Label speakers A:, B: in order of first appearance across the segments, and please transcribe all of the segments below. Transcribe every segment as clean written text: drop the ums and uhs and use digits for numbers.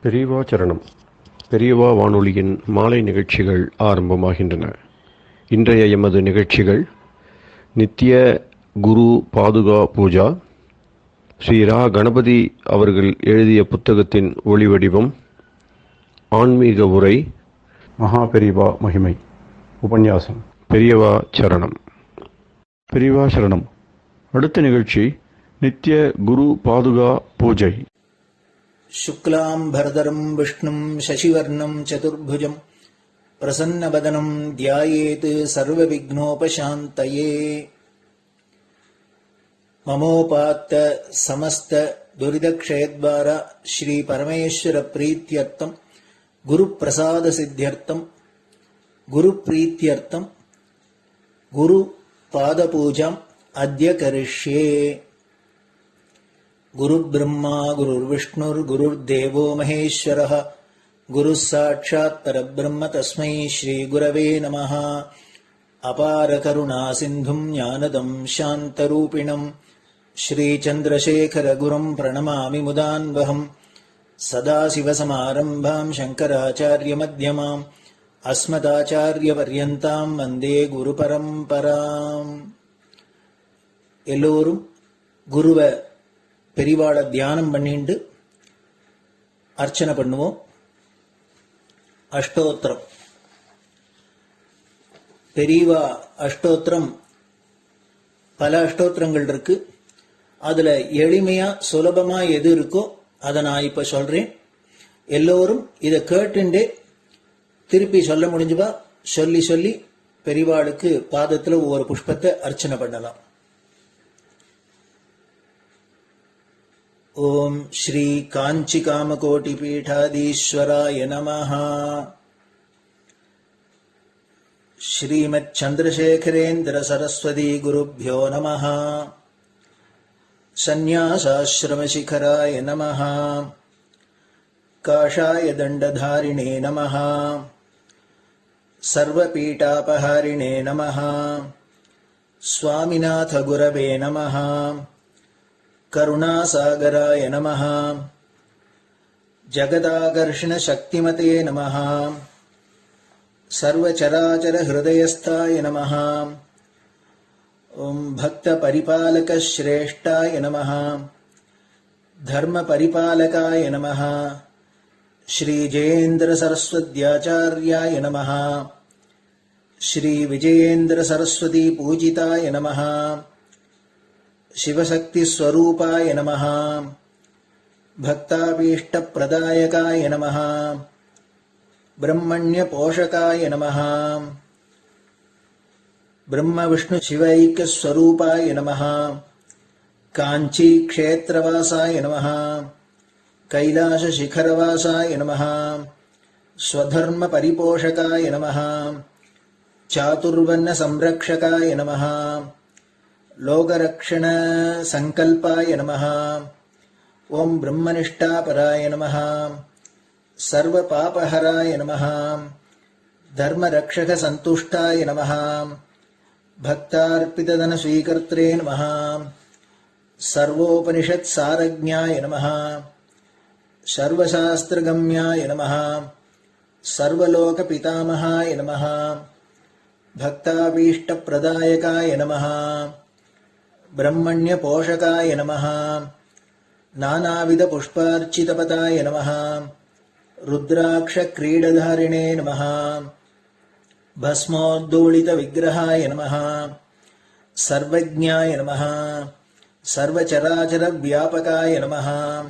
A: பெரியவா சரணம். பெரியவா வானொலியின் மாலை நிகழ்ச்சிகள் ஆரம்பமாகின்றன. இன்றைய எமது நிகழ்ச்சிகள் நித்திய குரு பாதுகா பூஜா, ஸ்ரீ ரா கணபதி அவர்கள் எழுதிய புத்தகத்தின் ஒளிவடிவம், ஆன்மீக உரை, மகா பெரியவா மகிமை உபன்யாசம். பெரியவா சரணம். பெரியவா சரணம். அடுத்த நிகழ்ச்சி நித்திய குரு பாதுகா பூஜை.
B: शुक्लां भरदरं विष्णुं शशिवर्णं चतुर्भुजं प्रसन्नवदनं ध्यायेत् सर्वविघ्नोपशान्तये। ममोपात्त समस्त दुरितक्षयद्वारा श्री परमेश्वर प्रीत्यर्थं गुरुप्रसाद सिद्ध्यर्थं गुरुप्रीत्यर्थं गुरुपादपूजाम् अद्य करिष्ये। गुरुर्ब्रह्मा गुरुर्विष्णुर्गुरुर्देवो महेश्वरः गुरुः साक्षात् परब्रह्म तस्मै श्रीगुरवे नमः। अपार करुणासिन्धुं ज्ञानदं शान्तरूपिणं श्रीचन्द्रशेखरगुरुं प्रणमामि मुदान्वहम्। सदाशिवसमारम्भां शङ्कराचार्यमध्यमाम् अस्मदाचार्यपर्यन्तां वन्दे गुरुपरम्पराम्. எல்லோரும் குருவை பெரிவாளை தியானம் பண்ணிண்டு அர்ச்சனை பண்ணுவோம். அஷ்டோத்திரம். பெரியவா அஷ்டோத்திரம் பல அஷ்டோத்திரங்கள் இருக்கு. அதுல எளிமையா சுலபமா எது இருக்கோ அதை நான் இப்ப சொல்றேன். எல்லோரும் இதை கேட்டுண்டே திருப்பி சொல்ல முடிஞ்சுவா சொல்லி சொல்லி பெரிவாளுக்கு பாதத்துல ஒவ்வொரு புஷ்பத்தை அர்ச்சனை பண்ணலாம். ओम श्री कांची कामकोटि पीठाधीश्वराय नमः. श्रीमत् चंद्रशेखरेन्द्र सरस्वती गुरुभ्यो नमः. संन्यासाश्रम शिखराय नमः. काषाय दंडधारिणे नमः. सर्वपीठापहारिणे नमः. स्वामिनाथ गुरवे नमः. करुणासागराय नमः. जगदाकर्षण शक्तिमते नमः. सर्वचराचर हृदयस्थाय नमः. ओम भक्त परिपालक श्रेष्ठाय नमः. धर्म परिपालकाय नमः. श्री जयेन्द्र सरस्वत्याचार्याय नमः. श्री विजयेन्द्र सरस्वती पूजिताय नमः. शिवशक्ति स्वरूपाय नमः. भक्ताभीष्ट प्रदायकाय नमः. ब्रह्मण्य पोषकाय नमः. ब्रह्म विष्णु शिवैक्य स्वरूपाय नमः. कांची क्षेत्रवासाय नमः. कैलाश शिखरवासाय नमः. स्वधर्म परिपोषकाय नमः. चातुर्वर्ण संरक्षकाय नमः. लोकरक्षण संकल्पाय नमः. ओम ब्रह्मनिष्ठापराय नमः. सर्वपापहराय नमः. धर्मरक्षक संतुष्टाय नमः. भक्तार्पितधन स्वीकर्त्रे नमः. सर्वोपनिषत् सारज्ञाय नमः. सर्वशास्त्रगम्याय नमः. सर्वलोक पितामहाय नमः. भक्ताभीष्ट प्रदायकाय नमः. ब्रह्मण्य पोषकाय नमः. नानाविध पुष्पार्चितपताय नमः. रुद्राक्ष क्रीडधारिणे नमः. भस्मोद्दोलित विग्रहाय नमः. सर्वज्ञाय नमः. सर्वचराचर व्यापकाय नमः.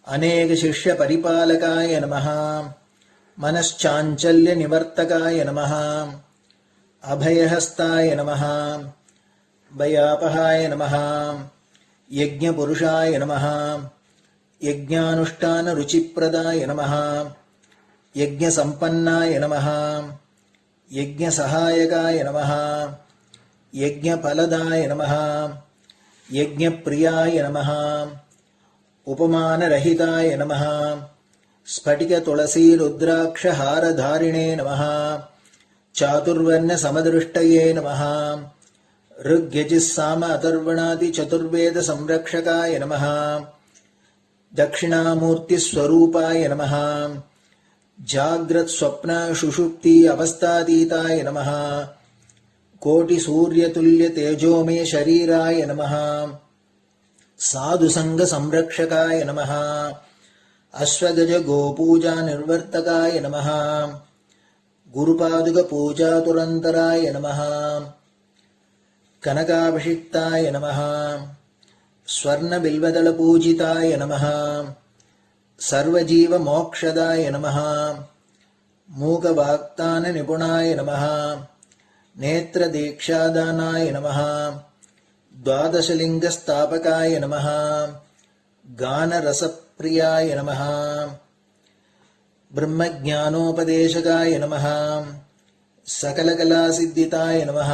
B: अनेक शिष्य परिपालकाय नमः. मनश्चाञ्चल्य निवर्तकाय नमः. अभयहस्ताय नमः. भयापहाय नमः. यज्ञपुरुषाय नमः. यज्ञानुष्ठान रुचिप्रदाय नमः. यज्ञसम्पन्नाय नमः. यज्ञसहायकाय नमः. यज्ञफलदाय नमः. यज्ञप्रियाय नमः. उपमानरहिताय नमः. स्फटिक तुलसी रुद्राक्ष हारधारिणे नमः. चातुर्वर्ण समदृष्टये नमः. ऋग्यजुस्साम अथर्वणादि चतुर्वेद संरक्षकाय नमः. दक्षिणामूर्तिस्वरूपाय नमः जाग्रत् स्वप्न सुषुप्ति अवस्थातीताय नमः कोटिसूर्यतुल्यतेजोमय शरीराय नमः साधुसङ्गसंरक्षकाय नमः अश्वगज गोपूजा निर्वर्तकाय नमः गुरुपादुकपूजातुरन्तराय नमः कनकाभिषिक्ताय नमः स्वर्णबिल्वदलपूजिताय नमः सर्वजीवमोक्षदाय नमः मूकवाक्ताननिपुणाय नमः नेत्रदीक्षादानाय नमः द्वादशलिङ्गस्थापकाय नमः गानरसप्रियाय नमः ब्रह्मज्ञानोपदेशकाय नमः सकलकलासिद्धिताय नमः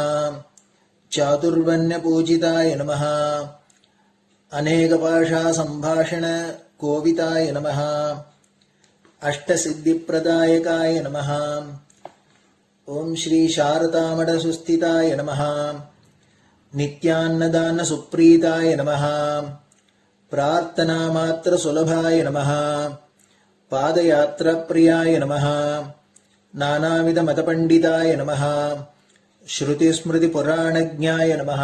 B: चातुर्वर्ण्यपूजिताय नमः अनेकभाषासम्भाषण कोविताय नमः अष्टसिद्धिप्रदायकाय नमः ओम श्री शारदामठसुस्थिताय नमः नित्यान्नदानसुप्रीताय नमः प्रार्थनामात्रसुलभाय नमः पादयात्राप्रियाय नमः नानाविधमतपण्डिताय नमः श्रुतिस्मृतिपुराणज्ञाय नमः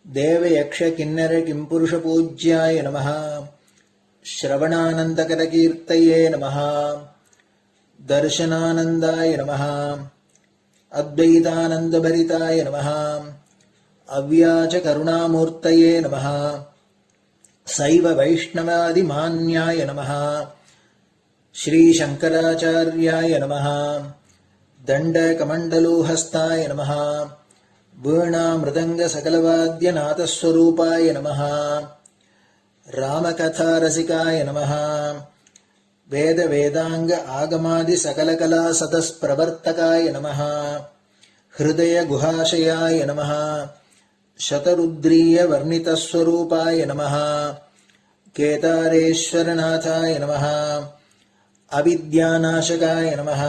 B: देवयक्षकिन्नरकिंपुरुषपूज्याय नमः श्रवणानन्दकरकीर्तये नमः दर्शनानन्दाय नमः अद्वैतानन्दभरिताय नमः अव्याजकरुणामूर्तये नमः शैव वैष्णवादिमान्याय नमः श्रीशङ्कराचार्याय नमः दण्डकमण्डलोहस्ताय नमः वीणामृदङ्गसकलवाद्यनाथस्वरूपाय नमः रामकथारसिकाय नमः वेदवेदाङ्ग आगमादिसकलकलासतस्प्रवर्तकाय नमः हृदयगुहाशयाय नमः शतरुद्रीयवर्णितस्वरूपाय नमः केदारेश्वरनाथाय नमः अविद्यानाशकाय नमः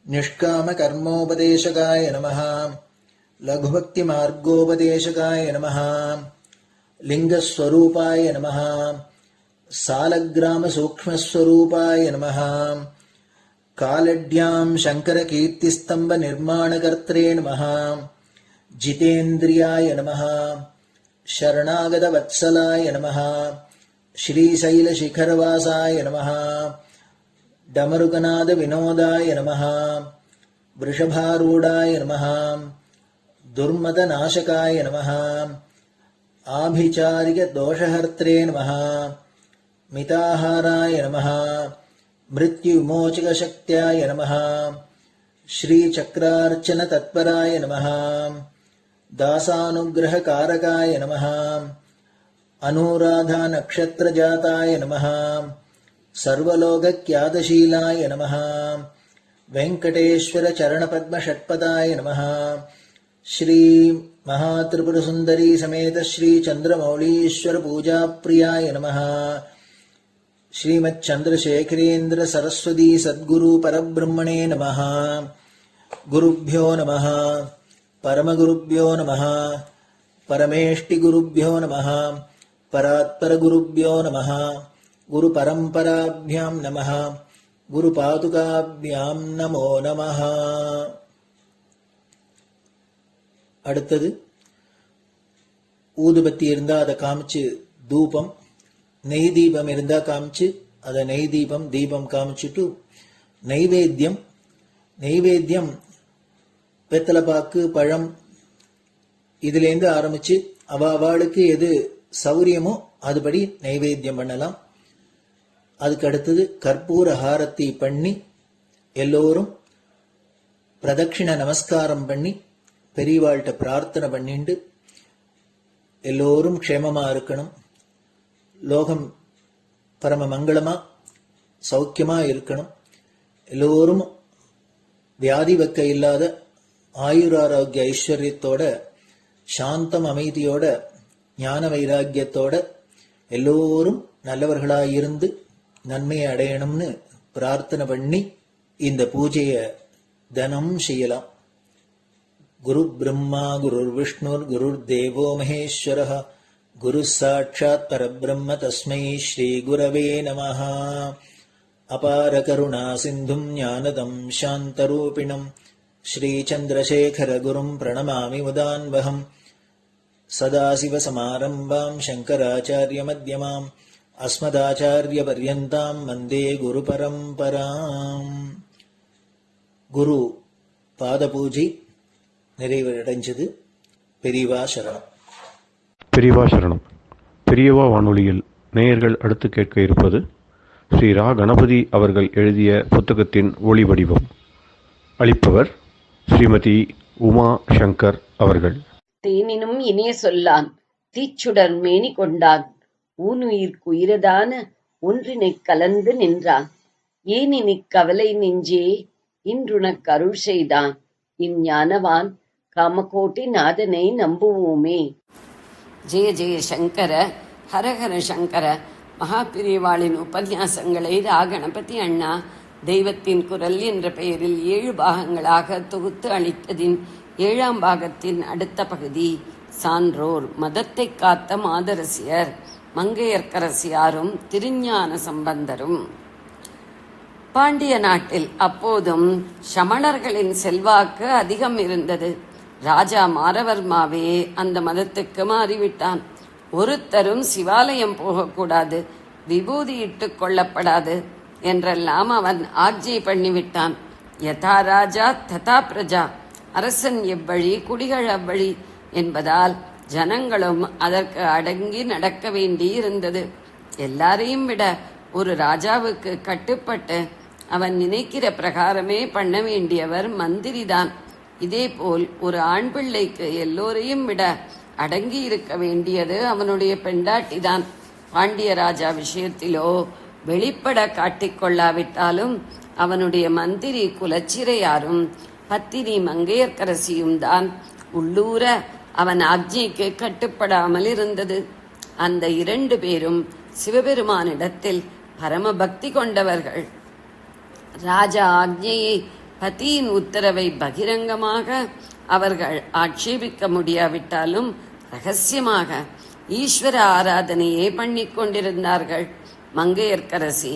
B: निष्कामकर्मोपदेशकाय नमः लघुभक्तिमार्गोपदेशकाय नमः लिङ्गस्वरूपाय नमः सालग्रामसूक्ष्मस्वरूपाय नमः कालड्यां शङ्करकीर्तिस्तम्भनिर्माणकर्त्रे नमः जितेन्द्रियाय नमः शरणागतवत्सलाय नमः श्रीशैलशिखरवासाय नमः डमरुकनादविनोदाय नमः वृषभारूढाय नमः दुर्मदनाशकाय नमः आभिचारिकदोषहर्त्रे नमः मिताहाराय नमः मृत्युविमोचकशक्त्याय नमः श्रीचक्रार्चनतत्पराय नमः दासानुग्रहकारकाय नमः अनुराधानक्षत्रजाताय नमः सर्वलोकख्यातशीलाय नमः वेङ्कटेश्वरचरणपद्मषट्पदाय नमः श्री महात्रिपुरसुन्दरी समेत श्री चन्द्रमौलीश्वर पूजाप्रियाय नमः श्रीमच्चन्द्रशेखरेन्द्र सरस्वती सद्गुरु परब्रह्मणे नमः गुरुभ्यो नमः परमगुरुभ्यो नमः परमेष्टिगुरुभ्यो नमः परात्परगुरुभ्यो नमः गुरुपरम्पराभ्यां नमः गुरुपादुकाभ्यां नमो नमः. அடுத்தது ஊதுபத்தி இருந்தா அதை காமிச்சு தூபம், நெய் தீபம் இருந்தா காமிச்சு அதை நெய் தீபம் தீபம் காமிச்சுட்டு நைவேத்தியம் வெத்தலைப்பாக்கு பழம் இதுலேருந்து ஆரம்பிச்சு அவளுக்கு எது சௌரியமோ அதுபடி நைவேத்தியம் பண்ணலாம். அதுக்கு அடுத்தது கற்பூர ஹாரத்தி பண்ணி எல்லோரும் பிரதட்சிண நமஸ்காரம் பண்ணி பெரியவாள்கிட்ட பிரார்த்தனை பண்ணிண்டு எல்லோரும் க்ஷேமமா இருக்கணும், லோகம் பரம மங்களமா சௌக்கியமா இருக்கணும், எல்லோரும் வியாதி வெக்க இல்லாத ஆயுராரோக்கிய ஐஸ்வர்யத்தோட சாந்தம் அமைதியோட ஞான வைராக்கியத்தோட எல்லோரும் நல்லவர்களாயிருந்து நன்மையை அடையணும்னு பிரார்த்தனை பண்ணி இந்த பூஜையை தினம் செய்யலாம். குரு பிரம்மா குருர் விஷ்ணுர் குருர் தேவோ மகேஸ்வரः குரு சாட்சாத் பரபிரம்ம தஸ்மை ஸ்ரீ குரவே நமஹ. அபார கருணா சிந்தும் ஞானதம் சாந்தரூபிணம் ஸ்ரீ சந்திரசேகர குரும் பிரணமாமி முதான்வகம். சதாசிவசமாரம்பாம் சங்கராச்சாரிய மத்யமாம் அஸ்மதாச்சாரிய பர்யந்தாம் வந்தே குரு பரம்பராம். குரு பாத பூஜை நிறைவடைஞ்சது. பெரியவா சரணம்.
A: பெரியவா சரணம். பெரியவா வானொலியில் நேயர்கள் அடுத்து கேட்க இருப்பது ஸ்ரீ ரா கணபதி அவர்கள் எழுதிய புத்தகத்தின் ஒளி வடிவம். அளிப்பவர் ஸ்ரீமதி உமா சங்கர் அவர்கள்.
C: தேனினும் இனிய சொல்லான் தீச்சுடர் மேனி கொண்டான் ஊனுயிர்க்குயிரதான ஒன்றினைக் கலந்து நின்றான் ஏனினிக் கவலை நெஞ்சே இன்றுனக் அருள் செய்தான் இஞ்ஞானவான் காமகோட்டி நாதனை நம்புவோமே. ஜெய ஜெய சங்கர, ஹரஹர சங்கர. மகாபிரிவாளின் உபன்யாசங்களை ரா கணபதி அண்ணா தெய்வத்தின் குரல் என்ற பெயரில் 7 பாகங்களாக தொகுத்து அளித்ததின் 7ஆம் பாகத்தின் அடுத்த பகுதி. சான்றோர் மதத்தை காத்த மாதரசியர் மங்கையர்க்கரசியாரும் திருஞான சம்பந்தரும். பாண்டிய நாட்டில் அப்போதும் சமணர்களின் செல்வாக்கு அதிகம் இருந்தது. ராஜா மாரவர்மாவே அந்த மதத்துக்கு மாறிவிட்டான். ஒருத்தரும் சிவாலயம் போகக்கூடாது, விபூதி இட்டுக் கொள்ளப்படாது என்றெல்லாம் அவன் ஆட்சி பண்ணிவிட்டான். யதா ராஜா ததா பிரஜா, அரசன் எவ்வழி குடிகள் அவ்வழி என்பதால் ஜனங்களும் அதற்கு அடங்கி நடக்க வேண்டி இருந்தது. எல்லாரையும் விட ஒரு ராஜாவுக்கு கட்டுப்பட்டு அவன் நினைக்கிற பிரகாரமே பண்ண வேண்டியவர் மந்திரிதான். இதேபோல் ஒரு ஆண் பிள்ளைக்கு எல்லோரையும் விட அடங்கி இருக்க வேண்டியது அவனுடைய பெண்டாட்டிதான். பாண்டிய ராஜா விஷயத்திலோ வெளிப்பட காட்டிக்கொள்ளாவிட்டாலும் அவனுடைய மந்திரி குலச்சிறையாரும் பத்தினி மங்கையர்க்கரசியும் தான் உள்ளூர அவன் ஆக்ஞைக்கு கட்டுப்படாமல் இருந்தது. அந்த 2 பேரும் சிவபெருமானிடத்தில் பரமபக்தி கொண்டவர்கள். ராஜா ஆக்ஞையை, பத்தியின் உத்தரவை பகிரங்கமாக அவர்கள் ஆட்சேபிக்க முடியாவிட்டாலும் ரகசியமாக ஈஸ்வர ஆராதனையே பண்ணிக் கொண்டிருந்தார்கள். மங்கையர்க்கரசி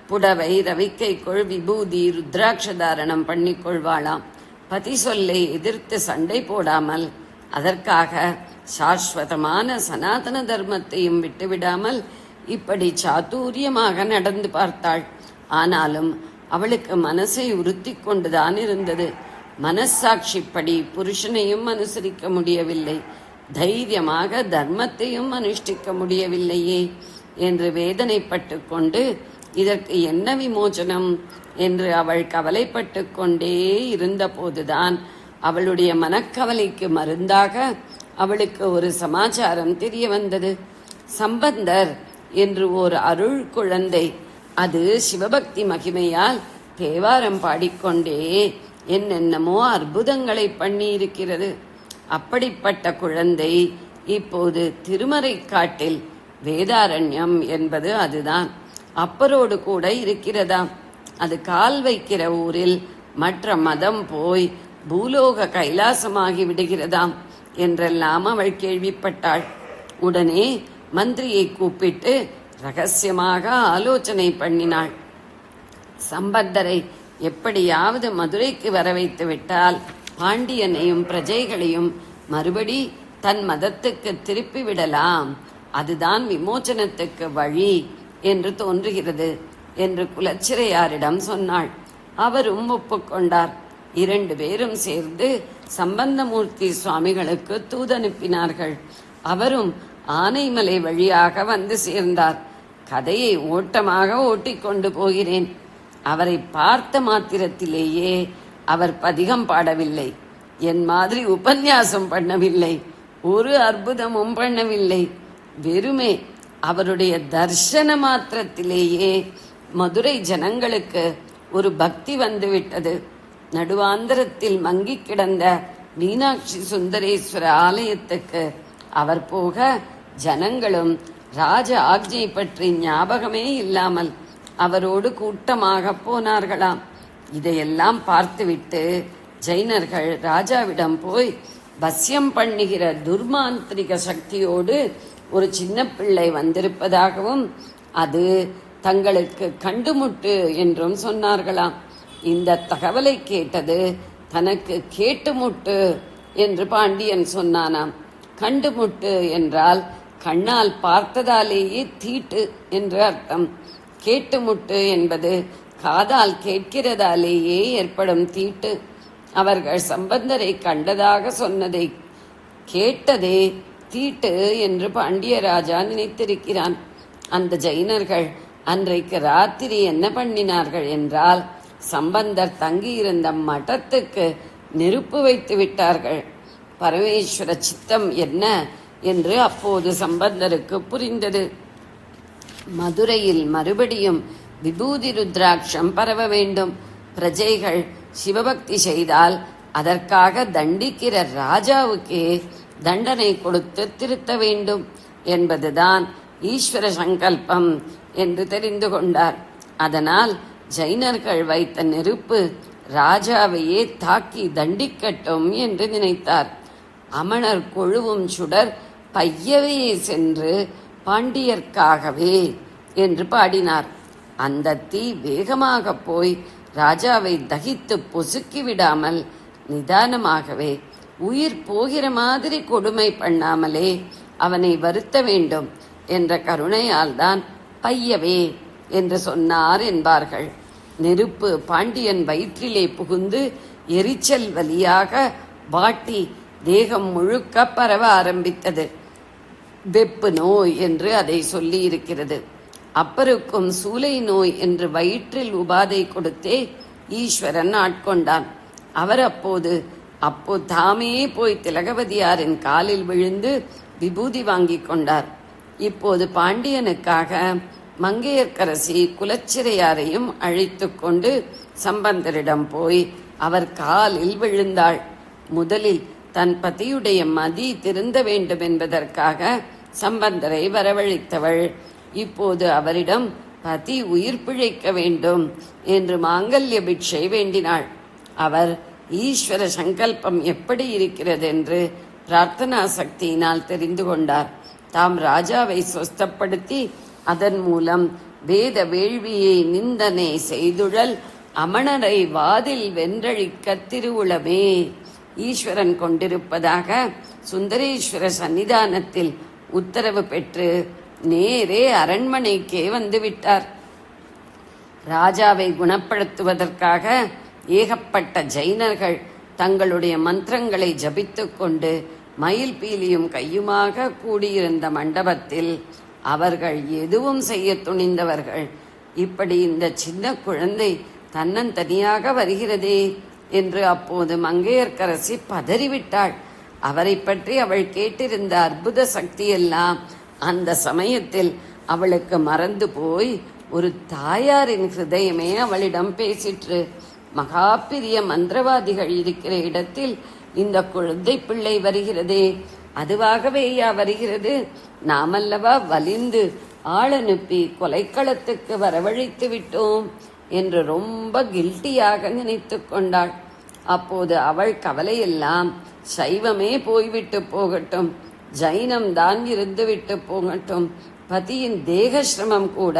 C: புடவை, ரவிக்கைக்குள் விபூதி, ருத்ராட்சதாரணம் பண்ணிக்கொள்வாளாம். பதி சொல்லை எதிர்த்து சண்டை போடாமல் அதற்காக சாஸ்வதமான சனாதன தர்மத்தையும் விட்டுவிடாமல் இப்படி சாதுரியமாக நடந்து பார்த்தாள். ஆனாலும் அவளுக்கு மனசை உறுத்தி கொண்டுதான் இருந்தது. மனசாட்சிப்படி புருஷனையும் அனுசரிக்க முடியவில்லை, தைரியமாக தர்மத்தையும் அனுஷ்டிக்க முடியவில்லையே என்று வேதனைப்பட்டு கொண்டு இதற்கு என்ன விமோசனம் என்று அவள் கவலைப்பட்டு கொண்டே இருந்த போதுதான் அவளுடைய மனக்கவலைக்கு மருந்தாக அவளுக்கு ஒரு சமாச்சாரம் தெரிய வந்தது. சம்பந்தர் என்று ஒரு அருள் குழந்தை, அது சிவபக்தி மகிமையால் தேவாரம் பாடிக்கொண்டே என்னென்னமோ அற்புதங்களை பண்ணி இருக்கிறது. அப்படிப்பட்ட குழந்தை இப்போது திருமறை காட்டில், வேதாரண்யம் என்பது அதுதான், அப்பரோடு கூட இருக்கிறதாம். அது கால் வைக்கிற ஊரில் மற்ற மதம் போய் பூலோக கைலாசமாகி விடுகிறதாம் என்றெல்லாம் அவள் கேள்விப்பட்டாள். உடனே மந்திரியை கூப்பிட்டு ரகசியமாக ஆலோசனை பண்ணினாள். சம்பந்தரை எப்படியாவது மதுரைக்கு வர வைத்து விட்டால் பாண்டியனையும் பிரஜைகளையும் மறுபடி தன் மதத்துக்கு திருப்பி விடலாம், அதுதான் விமோச்சனத்துக்கு வழி என்று தோன்றுகிறது என்று குலச்சிறையாரிடம் சொன்னாள். அவரும் ஒப்புக்கொண்டார். 2 பேரும் சேர்ந்து சம்பந்தமூர்த்தி சுவாமிகளுக்கு தூதனுப்பினார்கள். அவரும் ஆனைமலை வழியாக வந்து சேர்ந்தார். கதையை ஓட்டமாக ஓட்டிக்கொண்டு போகிறேன். அவரை பார்த்த மாத்திரத்திலேயே அவர் பதிகம் பாடவில்லை, என் மாதிரி உபன்யாசம் பண்ணவில்லை, ஒரு அற்புதமும் பண்ணவில்லை. வெறுமே அவருடைய தர்சன மாத்திரத்திலேயே மதுரை ஜனங்களுக்கு ஒரு பக்தி வந்துவிட்டது. நடுவாந்தரத்தில் மங்கி கிடந்த மீனாட்சி சுந்தரேஸ்வர ஆலயத்துக்கு அவர் போக ஜனங்களும் ராஜ ஆக்ஞை பற்றி ஞாபகமே இல்லாமல் அவரோடு கூட்டமாக போனார்களாம். இதையெல்லாம் பார்த்துவிட்டு ஜைனர்கள் ராஜாவிடம் போய் வசியம் பண்ணுகிற துர்மாந்திரிக சக்தியோடு ஒரு சின்ன பிள்ளை வந்திருப்பதாகவும் அது தங்களுக்கு கண்டுமுட்டு என்றும் சொன்னார்களாம். இந்த தகவலை கேட்டது தனக்கு கேட்டுமுட்டு என்று பாண்டியன் சொன்னானாம். கண்டுமுட்டு என்றால் கண்ணால் பார்த்ததாலேயே தீட்டு என்று அர்த்தம். கேட்டுமுட்டு என்பது காதால் கேட்கிறதாலேயே ஏற்படும் தீட்டு. அவர்கள் சம்பந்தரை கண்டதாக சொன்னதை கேட்டதே தீட்டு என்று பாண்டியராஜா நினைத்திருக்கிறான். அந்த ஜைனர்கள் அன்றைக்கு ராத்திரி என்ன பண்ணினார்கள் என்றால், சம்பந்தர் தங்கியிருந்த மடத்துக்கு நெருப்பு வைத்து விட்டார்கள். பரமேஸ்வர சித்தம் என்ன என்று அப்போது சம்பந்தருக்கு புரிந்தது. மதுரையில் மறுபடியும் விபூதி ருத்ராட்சம் பரவ வேண்டும். பிரஜைகள் சிவபக்தி செய்தால் அதற்காக தண்டிக்கிற ராஜாவுக்கே தண்டனை கொடுத்து திருத்த வேண்டும் என்பதுதான் ஈஸ்வர சங்கல்பம் என்று தெரிந்து கொண்டார். அதனால் ஜைனர்கள் வைத்த நெருப்பு ராஜாவையே தாக்கி தண்டிக்கட்டும் என்று நினைத்தார். அமணர் கொழுவும் சுடர் பையவே சென்று பாண்டியர்க்காகவே என்று பாடினார். அந்த தீ வேகமாக போய் ராஜாவை தகித்து பொசுக்கி விடாமல் நிதானமாகவே உயிர் போகிற மாதிரி கொடுமை பண்ணாமலே அவனை வருத்த வேண்டும் என்ற கருணையால் தான் பையவே என்று சொன்னார் என்பார்கள். நெருப்பு பாண்டியன் வயிற்றிலே புகுந்து எரிச்சல் வலியாக வாட்டி தேகம் முழுக்க பரவ ஆரம்பித்தது. வெப்பு நோய் என்று அதை சொல்லி இருக்கிறது. அப்பருக்கும் சூலை நோய் என்று வயிற்றில் உபாதை கொடுத்தே ஈஸ்வரன் ஆட்கொண்டான். அவர் அப்போ தாமே போய் திலகவதியாரின் காலில் விழுந்து விபூதி வாங்கி கொண்டார். இப்போது பாண்டியனுக்காக மங்கையர்க்கரசி குலச்சிறையாரையும் அழைத்து கொண்டு சம்பந்தரிடம் போய் அவர் காலில் விழுந்தாள். முதலில் தன் பதியுடைய மதி திருந்த வேண்டும் என்பதற்காக சம்பந்தரை வரவழைத்தவள் இப்போது அவரிடம் பதி உயிர் பிழைக்க வேண்டும் என்று மாங்கல்ய பிட்சை வேண்டினாள். அவர் ஈஸ்வர சங்கல்பம் எப்படி இருக்கிறது என்று பிரார்த்தனா சக்தியினால் தெரிந்து கொண்டார். தாம் ராஜாவை சொஸ்தப்படுத்தி அதன் மூலம் வேத வேள்வியை நிந்தனை செய்துழல் அமணரை வாதில் வென்றழிக்க திருவுளமே ஈஸ்வரன் கொண்டிருப்பதாக சுந்தரேஸ்வர சன்னிதானத்தில் உத்தரவு பெற்று நேரே அரண்மனைக்கே வந்துவிட்டார். ராஜாவை குணப்படுத்துவதற்காக ஏகப்பட்ட ஜைனர்கள் தங்களுடைய மந்திரங்களை ஜபித்துக் கொண்டு மயில் பீலியும் கையுமாக கூடியிருந்த மண்டபத்தில் அவர்கள் எதுவும் செய்ய துணிந்தவர்கள். இப்படி இந்த சின்ன குழந்தை தன்னந்தனியாக வருகிறதே என்று அப்போது மங்கையர்க்கரசி பதறிவிட்டாள். அவரை பற்றி அவள் கேட்டிருந்த அற்புத சக்தியெல்லாம் அந்த சமயத்தில் அவளுக்கு மறந்து போய் ஒரு தாயாரின் ஹிருதயமே அவளிடம் பேசிற்று. மகாபிரிய மந்திரவாதிகள் இருக்கிற இடத்தில் இந்த குழந்தை பிள்ளை வருகிறதே, அதுவாகவேயா வருகிறது? நாமல்லவா வலிந்து ஆள் அனுப்பி கொலைக்களத்துக்கு வரவழைத்து விட்டோம் என்று ரொம்ப கில்ட்டியாக நினைத்து கொண்டாள். அப்போது அவள் கவலையெல்லாம் சைவமே போய்விட்டு போகட்டும், ஜைனம் தான் இருந்து விட்டு போகட்டும், பதியின் தேகசிரமம் கூட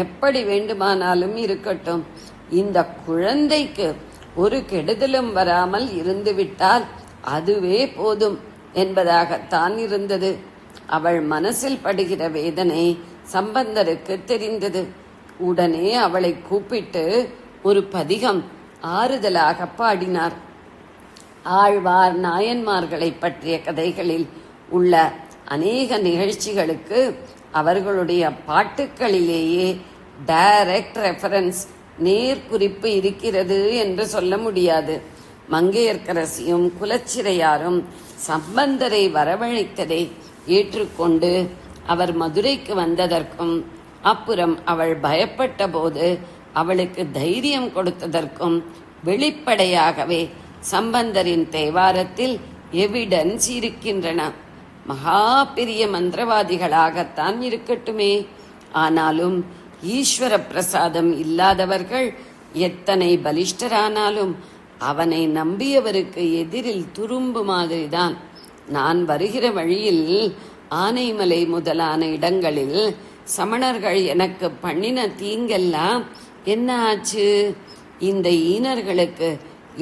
C: எப்படி வேண்டுமானாலும் இருக்கட்டும், இந்த குழந்தைக்கு ஒரு கெடுதலும் வராமல் இருந்துவிட்டால் அதுவே போதும் என்பதாகத்தான் இருந்தது. அவள் மனசில் படுகிற வேதனை சம்பந்தருக்கு தெரிந்தது. உடனே அவளை கூப்பிட்டு ஒரு பதிகம் ஆறுதலாக பாடினார். ஆழ்வார் நாயன்மார்களை பற்றிய கதைகளில் உள்ள அநேக நிகழ்ச்சிகளுக்கு அவர்களுடைய பாட்டுக்களிலேயே டைரக்ட் ரெஃபரன்ஸ், நேர்குறிப்பு இருக்கிறது என்று சொல்ல முடியாது. மங்கையர்க்கரசியும் குலச்சிறையாரும் சம்பந்தரை வரவழைத்ததை ஏற்றுக்கொண்டு அவர் மதுரைக்கு வந்ததற்கும் அப்புறம் அவள் பயப்பட்ட போது அவளுக்கு தைரியம் கொடுத்ததற்கும் வெளிப்படையாகவே சம்பந்தரின் தேவாரத்தில் எவிடன்ஸ் இருக்கின்றன. மகா பெரிய மந்திரவாதிகளாகத்தான் இருக்கட்டுமே, ஆனாலும் ஈஸ்வர பிரசாதம் இல்லாதவர்கள் எத்தனை பலிஷ்டரானாலும் அவனை நம்பியவருக்கு எதிரில் துரும்பு மாதிரிதான். நான் வருகிற வழியில் ஆனைமலை முதலான இடங்களில் சமணர்கள் எனக்கு பண்ணின தீங்கெல்லாம் என்ன ஆச்சு? இந்த ஈனர்களுக்கு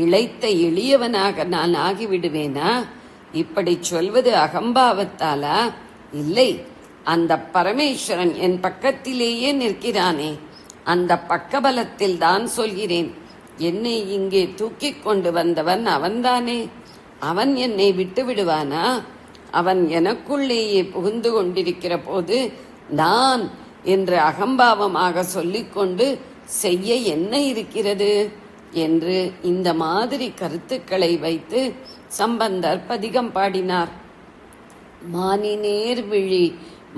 C: இளைத்த எளியவனாக நான் ஆகிவிடுவேனா? இப்படி சொல்வது அகம்பாவத்தாலா? இல்லை, அந்த பரமேஸ்வரன் என் பக்கத்திலேயே நிற்கிறானே, அந்த பக்கபலத்தில் தான் சொல்கிறேன். என்னை இங்கே தூக்கி கொண்டு வந்தவன் அவன்தானே. அவன் என்னை விட்டு விடுவானா? அவன் எனக்குள்ளேயே புகுந்து கொண்டிருக்கிற போது நான் என்று அகம்பாவமாக சொல்லிக்கொண்டு செய்ய என்ன இருக்கிறது என்று இந்த மாதிரி கருத்துக்களை வைத்து சம்பந்தர் பதிகம் பாடினார். மானினேர் விழி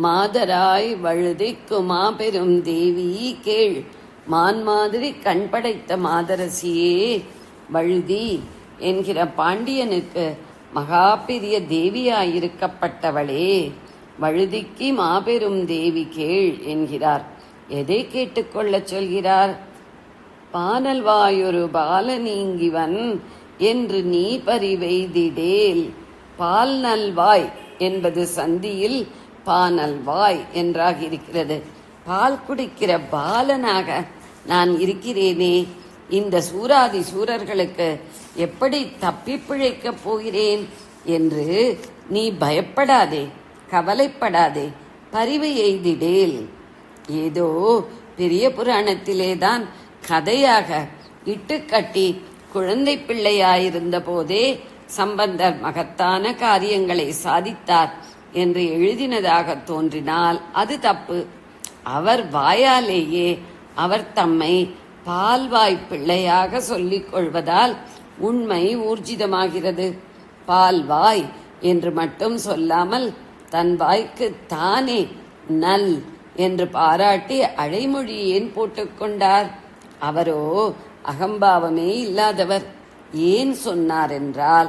C: மாதராய் வழுதிக்கு மாபெரும் தேவி கேள், மான் மாதிரி கண் படைத்த மாதரசியே வழுதி என்கிற பாண்டியனுக்கு மகா பெரிய தேவியாயிருக்கப்பட்டவளே, வழுதிக்கு மாபெரும் தேவி கேள் என்கிறார். எதை கேட்டுக்கொள்ளச் சொல்கிறார்? பானல்வாயொரு பால நீங்கிவன் என்று நீ பறிவெய்திடேல். பால் நல்வாய் என்பது சந்தியில் பானல்வாய் என்றாகியிருக்கிறது. பால் குடிக்கிற பாலனாக நான் இருக்கிறேனே, இந்த சூராதி சூரர்களுக்கு எப்படி தப்பி பிழைக்கப் போகிறேன் என்று நீ பயப்படாதே, கவலைப்படாதே, பரிவு எய்திடேல். ஏதோ பெரிய புராணத்திலேதான் கதையாக இட்டுக்கட்டி குழந்தை பிள்ளையாயிருந்த போதே சம்பந்தர் மகத்தான காரியங்களை சாதித்தார் என்று எழுதினதாக தோன்றினால் அது தப்பு. அவர் வாயாலேயே அவர் தம்மை பால்வாய் பிள்ளையாக சொல்லிக் கொள்வதால் உண்மை ஊர்ஜிதமாகிறது. பால்வாய் என்று மட்டும் சொல்லாமல் தன் வாய்க்கு தானே நல் என்று பாராட்டி அழைமொழி ஏன் போட்டுக்கொண்டார்? அவரோ அகம்பாவமே இல்லாதவர். ஏன் சொன்னார் என்றால்,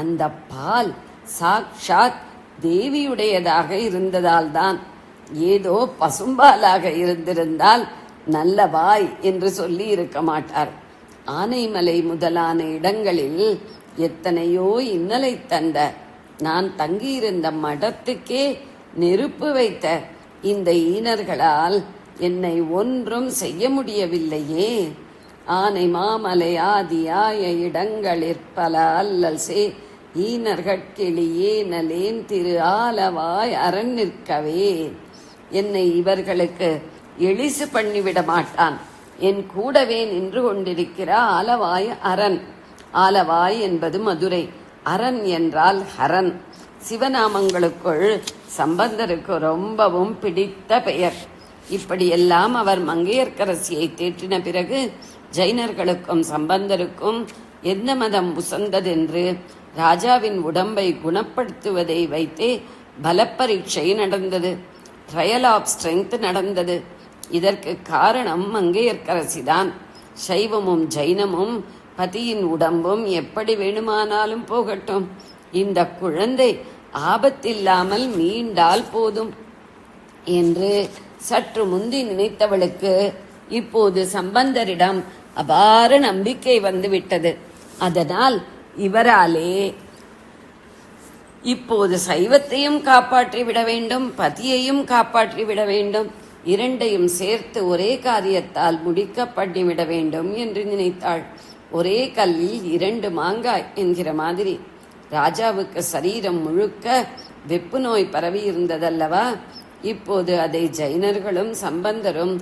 C: அந்த பால் சாக்ஷாத் தேவியுடையதாக இருந்ததால் தான். ஏதோ பசும்பாலாக இருந்திருந்தால் நல்ல வாய் என்று சொல்லி இருக்க மாட்டார். ஆனைமலை முதலான இடங்களில் எத்தனையோ இன்னலை தந்த, நான் தங்கியிருந்த மடத்துக்கே நெருப்பு வைத்த இந்த ஈனர்களால் என்னை ஒன்றும் செய்ய முடியவில்லையே. ஆனை மாமலை ஆதியாய இடங்களிற்பல அல்லல் சே ஈனர்கட்கிளியே நலேன் திரு ஆலவாய் அரண் நிற்கவே. என்னை இவர்களுக்கு எளிசு பண்ணிவிட மாட்டான். என் கூடவே நின்று கொண்டிருக்கிற ஆலவாய் அரண். ஆலவாய் என்பது மதுரை, அரண் என்றால் ஹரன். சிவநாமங்களுக்குள் சம்பந்தருக்கு ரொம்பவும் பிடித்த பெயர். இப்படியெல்லாம் அவர் மங்கையர்க்கரசியை தேற்றின பிறகு ஜைனர்களுக்கும் சம்பந்தருக்கும் எந்த மதம் உசந்ததென்று ராஜாவின் உடம்பை குணப்படுத்துவதை வைத்தே பலப்பரீட்சை நடந்தது. ட்ரையல் ஆஃப் ஸ்ட்ரெங்க் நடந்தது. இதற்கு காரணம் மங்கையர்க்கரசிதான். சைவமும் ஜைனமும் பதியின் உடம்பும் எப்படி வேணுமானாலும் போகட்டும், இந்த குழந்தை ஆபத்தில்லாமல் மீண்டால் போதும் என்று சற்று முந்தி நினைத்தவளுக்கு இப்போது சம்பந்தரிடம் அபார நம்பிக்கை வந்துவிட்டது. அதனால் இவராலே இப்போது சைவத்தையும் காப்பாற்றி விட வேண்டும், பதியையும் காப்பாற்றி விட வேண்டும், இரண்டையும் சேர்த்து ஒரே காரியத்தால் முடிக்க பண்ணிவிட வேண்டும் என்று நினைத்தாள். ஒரே கல்லில் 2 மாங்காய் என்கிற மாதிரி ராஜாவுக்கு சரீரம் முழுக்க வெப்பு நோய் பரவி இருந்ததல்லவா? இப்போது அதை ஜைனர்களும் சம்பந்தரும்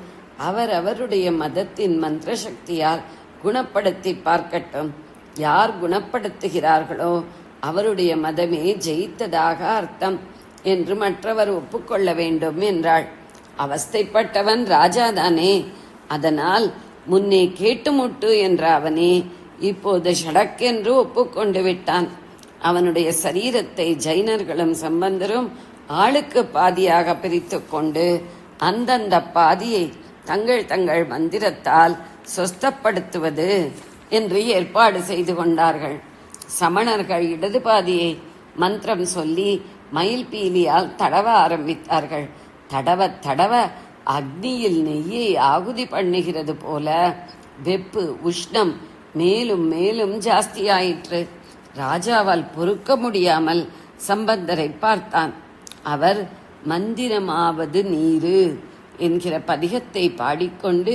C: அவரவருடைய மதத்தின் மந்திர சக்தியால் குணப்படுத்தி பார்க்கட்டும். யார் குணப்படுத்துகிறார்களோ அவருடைய மதமே ஜெயித்ததாக அர்த்தம் என்று மற்றவர் ஒப்புக்கொள்ள வேண்டும் என்றாள். அவஸ்தைப்பட்டவன் ராஜாதானே. அதனால் முன்னே கேட்டுமுட்டு என்ற அவனே இப்போது ஷடக்கென்று ஒப்புக்கொண்டு விட்டான். அவனுடைய சரீரத்தை ஜைனர்களும் சம்பந்தரும் ஆளுக்கு பாதியாக பிரித்து கொண்டு அந்தந்த பாதியை தங்கள் தங்கள் மந்திரத்தால் சொஸ்தப்படுத்துவது என்று ஏற்பாடு செய்து கொண்டார்கள். சமணர்கள் இடது பாதியை மந்திரம் சொல்லி மயில் பீலியால் தடவ ஆரம்பித்தார்கள். தடவ தடவ அக்னியில் நெய்யை ஆகுதி பண்ணுகிறது போல வெப்பு உஷ்ணம் மேலும் மேலும் ஜாஸ்தியாயிற்று. ராஜாவால் பொறுக்க முடியாமல் சம்பந்தரை பார்த்தான். அவர் மந்திரமாவது நீரு என்கிற பதிகத்தை பாடிக்கொண்டு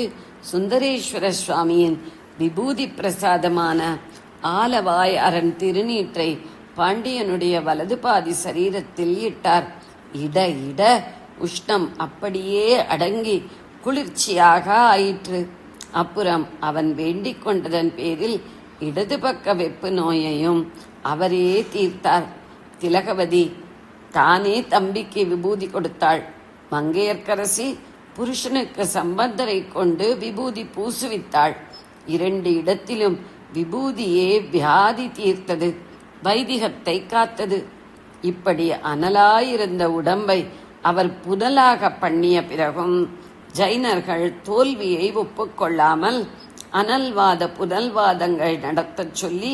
C: சுந்தரேஸ்வர சுவாமியின் விபூதி பிரசாதமான ஆலவாய் அரண் திருநீற்றை பாண்டியனுடைய வலது பாதி சரீரத்தில் இட்டார். இட இட உஷ்ணம் அப்படியே அடங்கி குளிர்ச்சியாக ஆயிற்று. அப்புறம் அவன் வேண்டிக் கொண்டதன் பேரில் இடது பக்க வெப்பு நோயையும் அவரே தீர்த்தார். திலகவதி தானே தம்பிக்கு விபூதி கொடுத்தாள். மங்கையர்க்கரசி புருஷனுக்கு சம்பந்தரை கொண்டு விபூதி பூசுவித்தாள். 2 இடத்திலும் விபூதியே வியாதி தீர்த்தது, வைதிகத்தை காத்தது. இப்படி அனலாயிருந்த உடம்பை அவர் புனலாக பண்ணிய பிறகும் ஜைனர்கள் தோல்வியை ஒப்புக்கொள்ளாமல் அனல்வாத புனல்வாதங்கள் நடத்தச் சொல்லி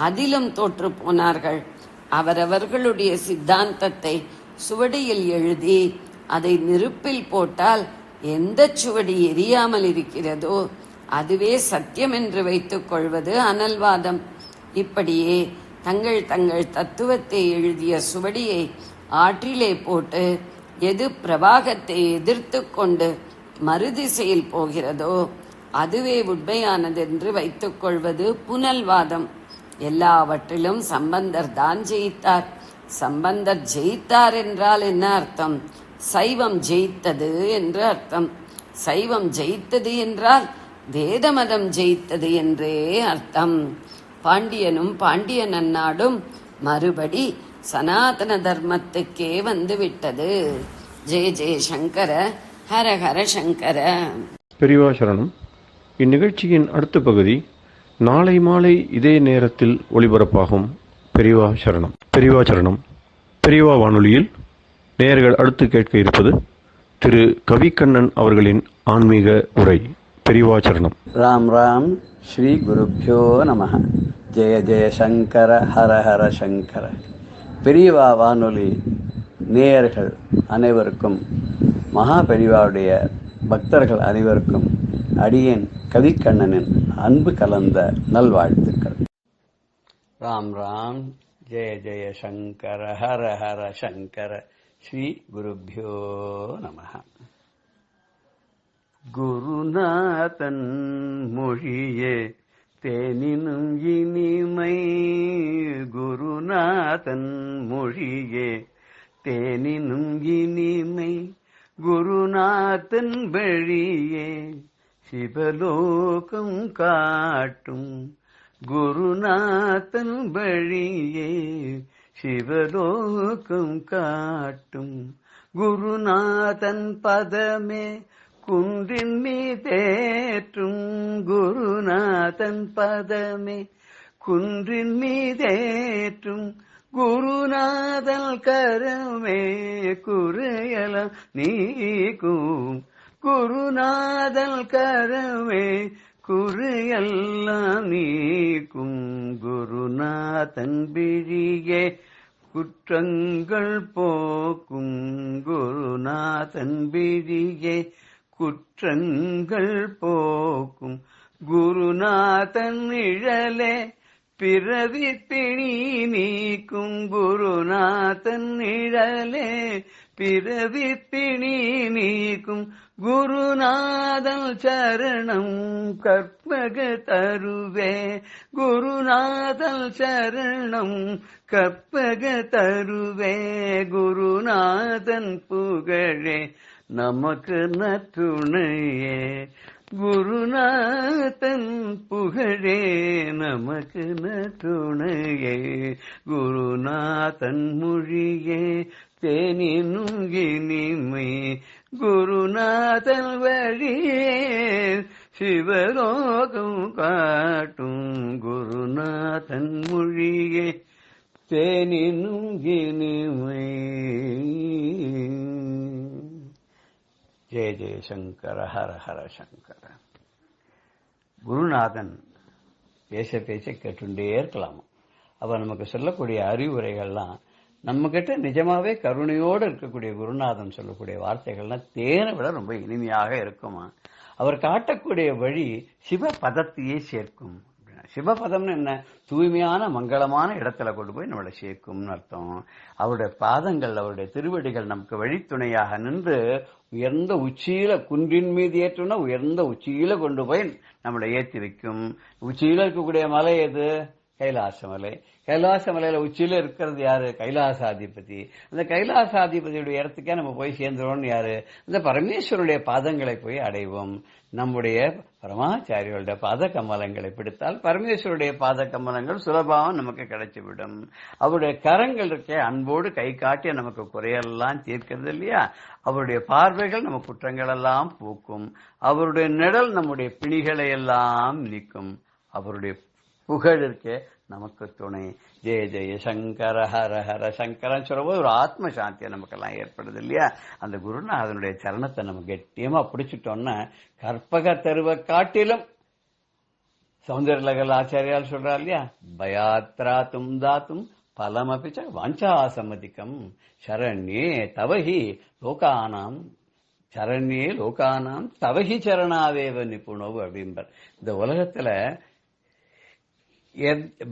C: அதிலும் தோற்று போனார்கள். அவரவர்களுடைய சித்தாந்தத்தை சுவடியில் எழுதி அதை நெருப்பில் போட்டால் எந்த சுவடி எரியாமல் இருக்கிறதோ அதுவே சத்தியம் என்று வைத்துக் கொள்வது அனல்வாதம். இப்படியே தங்கள் தங்கள் தத்துவத்தை எழுதிய சுவடியை ஆற்றிலே போட்டு எது பிரவாகத்தை எதிர்த்து கொண்டு மறுதிசையில் போகிறதோ அதுவே உண்மையானதென்று வைத்துக் கொள்வது புனல்வாதம். எல்லாவற்றிலும் சம்பந்தர் தான் ஜெயித்தார். சம்பந்தர் ஜெயித்தார் என்றால் என்ன அர்த்தம்? சைவம் ஜெயித்தது என்று அர்த்தம். சைவம் ஜெயித்தது என்றால் வேத மதம் ஜெயித்தது என்றே அர்த்தம். பாண்டியனும் பாண்டிய நன்னாடும் மறுபடி சனாதன தர்மத்துக்கே வந்துவிட்டது. ஜெய ஜெய சங்கர, ஹர ஹர சங்கர.
A: பெரியவா சரணம். இந்நிகழ்ச்சியின் அடுத்த பகுதி நாளை மாலை இதே நேரத்தில் ஒளிபரப்பாகும். பெரியவா சரணம். பெரியவா சரணம். பெரியவா வானொலியில் நேயர்கள் அடுத்து கேட்க இருப்பது திரு கவிக்கண்ணன் அவர்களின் ஆன்மீக உரை. பெரியவா சரணம்.
D: ராம் ராம். ஸ்ரீ குருப்யோ நமஹ. ஜெய ஜெய சங்கர, ஹர ஹர சங்கர. பெரியவா வானொலி நேயர்கள் அனைவருக்கும், மகா பெரியவாவுடைய பக்தர்கள் அனைவருக்கும் அடியேன் கவிக்கண்ணனின் அன்பு கலந்த நல்வாழ்த்துக்கள். ராம் ராம். ஜெய ஜெய சங்கர, ஹர ஹர சங்கர. ஸ்ரீ குருப்யோ நமஹ. குருநாதன் மொழியே தேனினும் இனிமை, குருநாதன் மொழியே தேனினும் இனிமை, குருநாதன் வழியே சிவலோகம் காட்டும், குருநாதன் வழியே சிவலோகம் காட்டும், குருநாதன் பதமே குன்றின் மீதேற்றும், குருநாதன் பதமே குன்றின் மீதேற்றும், குருநாதல் கரமே குறையலாம் நீக்கும், குருநாதல் கரமே குறையெல்லாம் நீக்கும், குருநாதன் விழியே குற்றங்கள் போக்கும், குருநாதன் விழியே குற்றங்கள் போக்கும், குருநாதன் நிழலே பிறவி பிணி நீக்கும், குருநாதன் நிழலே பிறவி பிணி நீக்கும், குருநாதன் சரணம் கற்பக தருவே, குருநாதன் சரணம் கற்பக தருவே, குருநாதன் புகழே நமக்கு நற்றுணையே, குருநாதன் புகழே நமக்கு நற்றுணையே, குருநாதன் மொழியே தேனினும் இனிமை, குருநாதன் வழியே சிவலோகம் காட்டும், குருநாதன் மொழியே தேனினும் இனிமை. ஜெய ஜெய சங்கர, ஹர ஹர சங்கர. குருநாதன் பேச பேச கேட்டுண்டே இருக்கலாமா. அவர் நமக்கு சொல்லக்கூடிய அறிவுரைகள்லாம் நம்ம கிட்ட நிஜமாவே கருணையோடு இருக்கக்கூடிய குருநாதன் சொல்லக்கூடிய வார்த்தைகள்லாம் தேனை விட ரொம்ப இனிமையாக இருக்குமா. அவர் காட்டக்கூடிய வழி சிவ பதத்தையே சேர்க்கும். சிவபதம்னு என்ன? தூய்மையான மங்களமான இடத்துல கொண்டு போய் நம்மளை சேர்க்கும்னு அர்த்தம். அவருடைய பாதங்கள், அவருடைய திருவடிகள் நமக்கு வழித்துணையாக நின்று உயர்ந்த உச்சியில, குன்றின் மீது ஏற்றுனா உயர்ந்த உச்சியில கொண்டு போய் நம்மளை ஏற்றி வைக்கும். உச்சியில இருக்கக்கூடிய மலை எது? கைலாச மலை. கைலாச மலையில உச்சியில இருக்கிறது யாரு? கைலாசாதிபதி. அந்த கைலாசாதிபதியுடைய இடத்துக்கே நம்ம போய் சேர்ந்துருவோம்னு யாரு? இந்த பரமேஸ்வருடைய பாதங்களை போய் அடைவோம். நம்முடைய பரமாச்சாரியோட பாத கமலங்களை பிடித்தால் பரமேஸ்வருடைய பாத கமலங்கள் சுலபமாக நமக்கு கிடைச்சிவிடும். அவருடைய கரங்கள் இருக்கே, அன்போடு கை காட்டி நமக்கு குறையெல்லாம் தீர்க்கிறது இல்லையா? அவருடைய பார்வைகள் நம்ம குற்றங்கள் எல்லாம் போக்கும். அவருடைய நிழல் நம்முடைய பிணிகளை எல்லாம் நீக்கும். அவருடைய புகழ் இருக்கே நமக்கு துணை. ஜெய ஜெய சங்கர ஹர ஹர சங்கரன்னு சொல்லும்போது ஒரு ஆத்ம சாந்தியை நமக்கெல்லாம் ஏற்படுது இல்லையா? அந்த குருநாதனுடைய சரணத்தை நம்ம கெட்டியமா பிடிச்சிட்டோம்னா கற்பக தருவ காட்டிலும் சௌந்தர்யலகர் ஆச்சாரியால் சொல்றா இல்லையா, பயாத்ரா தும் தாத்தும் பலமபிச்ச வாஞ்சாசமதிக்கம் சரண்யே தவஹி லோகானாம் சரண்யே லோகானாம் தவஹி சரணாவேவ நிபுணவு அப்படின்பார். இந்த உலகத்துல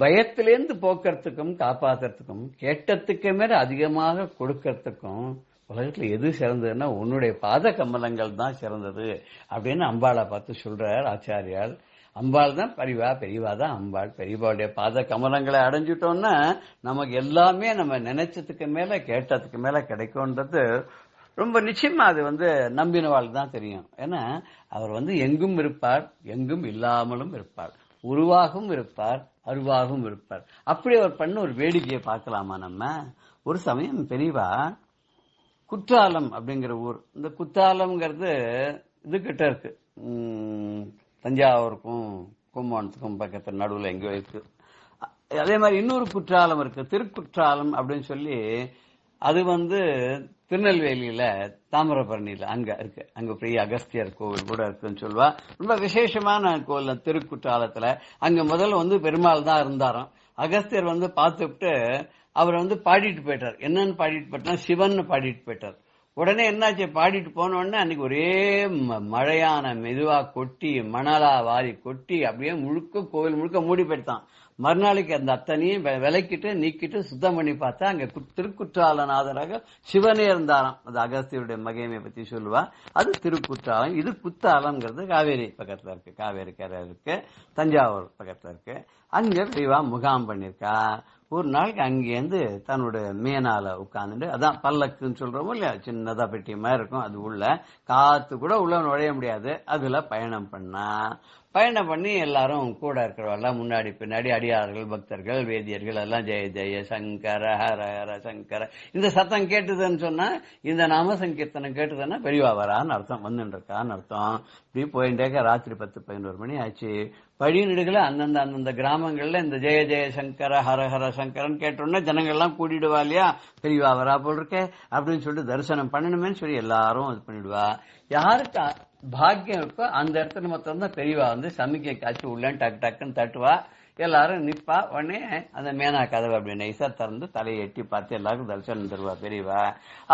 D: பயத்திலேருந்து போக்குறதுக்கும் காப்பாத்துறதுக்கும் கேட்டத்துக்கு மேல அதிகமாக கொடுக்கறதுக்கும் உலகத்துல எது சிறந்ததுன்னா உன்னுடைய பாத கமலங்கள் தான் சிறந்தது அப்படின்னு அம்பாளை பார்த்து சொல்றார் ஆச்சாரியால். அம்பாள் தான் பெரியவா, பெரியவா தான் அம்பாள். பெரியவாளுடைய பாத கமலங்களை அடைஞ்சிட்டோம்னா நமக்கு எல்லாமே நம்ம நினைச்சதுக்கு மேல கேட்டதுக்கு மேல கிடைக்கும்ன்றது ரொம்ப நிச்சயமா அது நம்பினவாள் தான் தெரியும். ஏன்னா அவர் எங்கும் இருப்பார், எங்கும் இல்லாமலும் இருப்பார், உருவாகவும் இருப்பார், அருவாகவும் இருப்பார். அப்படி அவர் பண்ண ஒரு வேடிக்கையை பார்க்கலாமா நம்ம? ஒரு சமயம் பெரியவா குற்றாலம் அப்படிங்கிற ஊர், இந்த குற்றாலம்ங்கிறது இது கிட்ட இருக்கு, தஞ்சாவூருக்கும் கும்பகோணத்துக்கும் பக்கத்துல நடுவில் எங்கேயோ இருக்கு. அதே மாதிரி இன்னொரு குற்றாலம் இருக்கு, திருக்குற்றாலம் அப்படின்னு சொல்லி. அது திருநெல்வேலியில தாமிரபரணியில அங்க இருக்கு. அங்க பெரிய அகஸ்தியர் கோவில் கூட இருக்குன்னு சொல்லுவா. ரொம்ப விசேஷமான கோவில் திருக்குற்றாலத்துல. அங்க முதல்ல பெருமாள் தான் இருந்தாராம். அகஸ்தியர் பார்த்துட்டு அவர் பாடிட்டு போயிட்டார். என்னன்னு பாடிட்டு போயிட்டார்? சிவன் பாடிட்டு போயிட்டார். உடனே என்னாச்சு, பாடிட்டு போன உடனே அன்னைக்கு ஒரே மழையான மெதுவா கொட்டி, மணலா வாரி கொட்டி அப்படியே முழுக்க கோவில் முழுக்க மூடி போயிட்டான். மறுநாளைக்கு அந்த அத்தனையும் விலைக்கிட்டு நீக்கிட்டு சுத்தம் பண்ணி பார்த்தா அங்க திருக்குற்றாலநாதராக சிவனே இருந்தாராம். அது அகஸ்தியருடைய மகிமையை பத்தி சொல்லுவா. அது திருக்குற்றாலம். இது குத்தாலம்ங்கிறது காவேரி பக்கத்துல இருக்கு, காவேரி கரை இருக்கு, தஞ்சாவூர் பக்கத்துல இருக்கு. அங்க பெரியவா முகாம் பண்ணிருக்கா. ஒரு நாளைக்கு அங்கேருந்து தன்னோட மேனால உட்கார்ந்துட்டு, அதான் பல்லக்குன்னு சொல்றோமோ இல்லையா, சின்னதா பெட்டி மாதிரி இருக்கும், அது உள்ள காத்து கூட உள்ள நுழைய முடியாது, அதுல பயணம் பண்ணி எல்லாரும் கூட இருக்கிறவெல்லாம் முன்னாடி பின்னாடி அடியார்கள், பக்தர்கள், வேதியர்கள் எல்லாம் ஜெய ஜெய சங்கர ஹர ஹர சங்கர இந்த சத்தம் கேட்டுதுன்னு சொன்னா, இந்த நாம சங்கீர்த்தனம் கேட்டுதுன்னா பெரியவா வரான்னு அர்த்தம், வந்துருக்கான்னு அர்த்தம். இப்படி போயிட்டேக்க ராத்திரி 10-11 மணி ஆச்சு. வழி நெடுகளை அந்தந்த கிராமங்கள்ல இந்த ஜெய ஜெய சங்கர ஹர ஹர சங்கரன் கேட்டோம்னா ஜனங்கள்லாம் கூட்டிடுவா இல்லையா, பெரியவா வரா போல் இருக்க அப்படின்னு சொல்லிட்டு தரிசனம் பண்ணணுமேன்னு சொல்லி எல்லாரும் இது பண்ணிடுவா. யாருக்கு பாக்கியம் இருக்கோ அந்த இடத்துல மொத்தம் தான் பெரியவா சமிக்கை காய்ச்சி உள்ள டக்கு டக்குன்னு தட்டுவா. எல்லாரும் நிப்பா. உடனே அந்த மேனா கதவை அப்படி நைசா திறந்து தலையை எட்டி பார்த்து எல்லாருக்கும் தரிசனம் தருவா பெரியவா.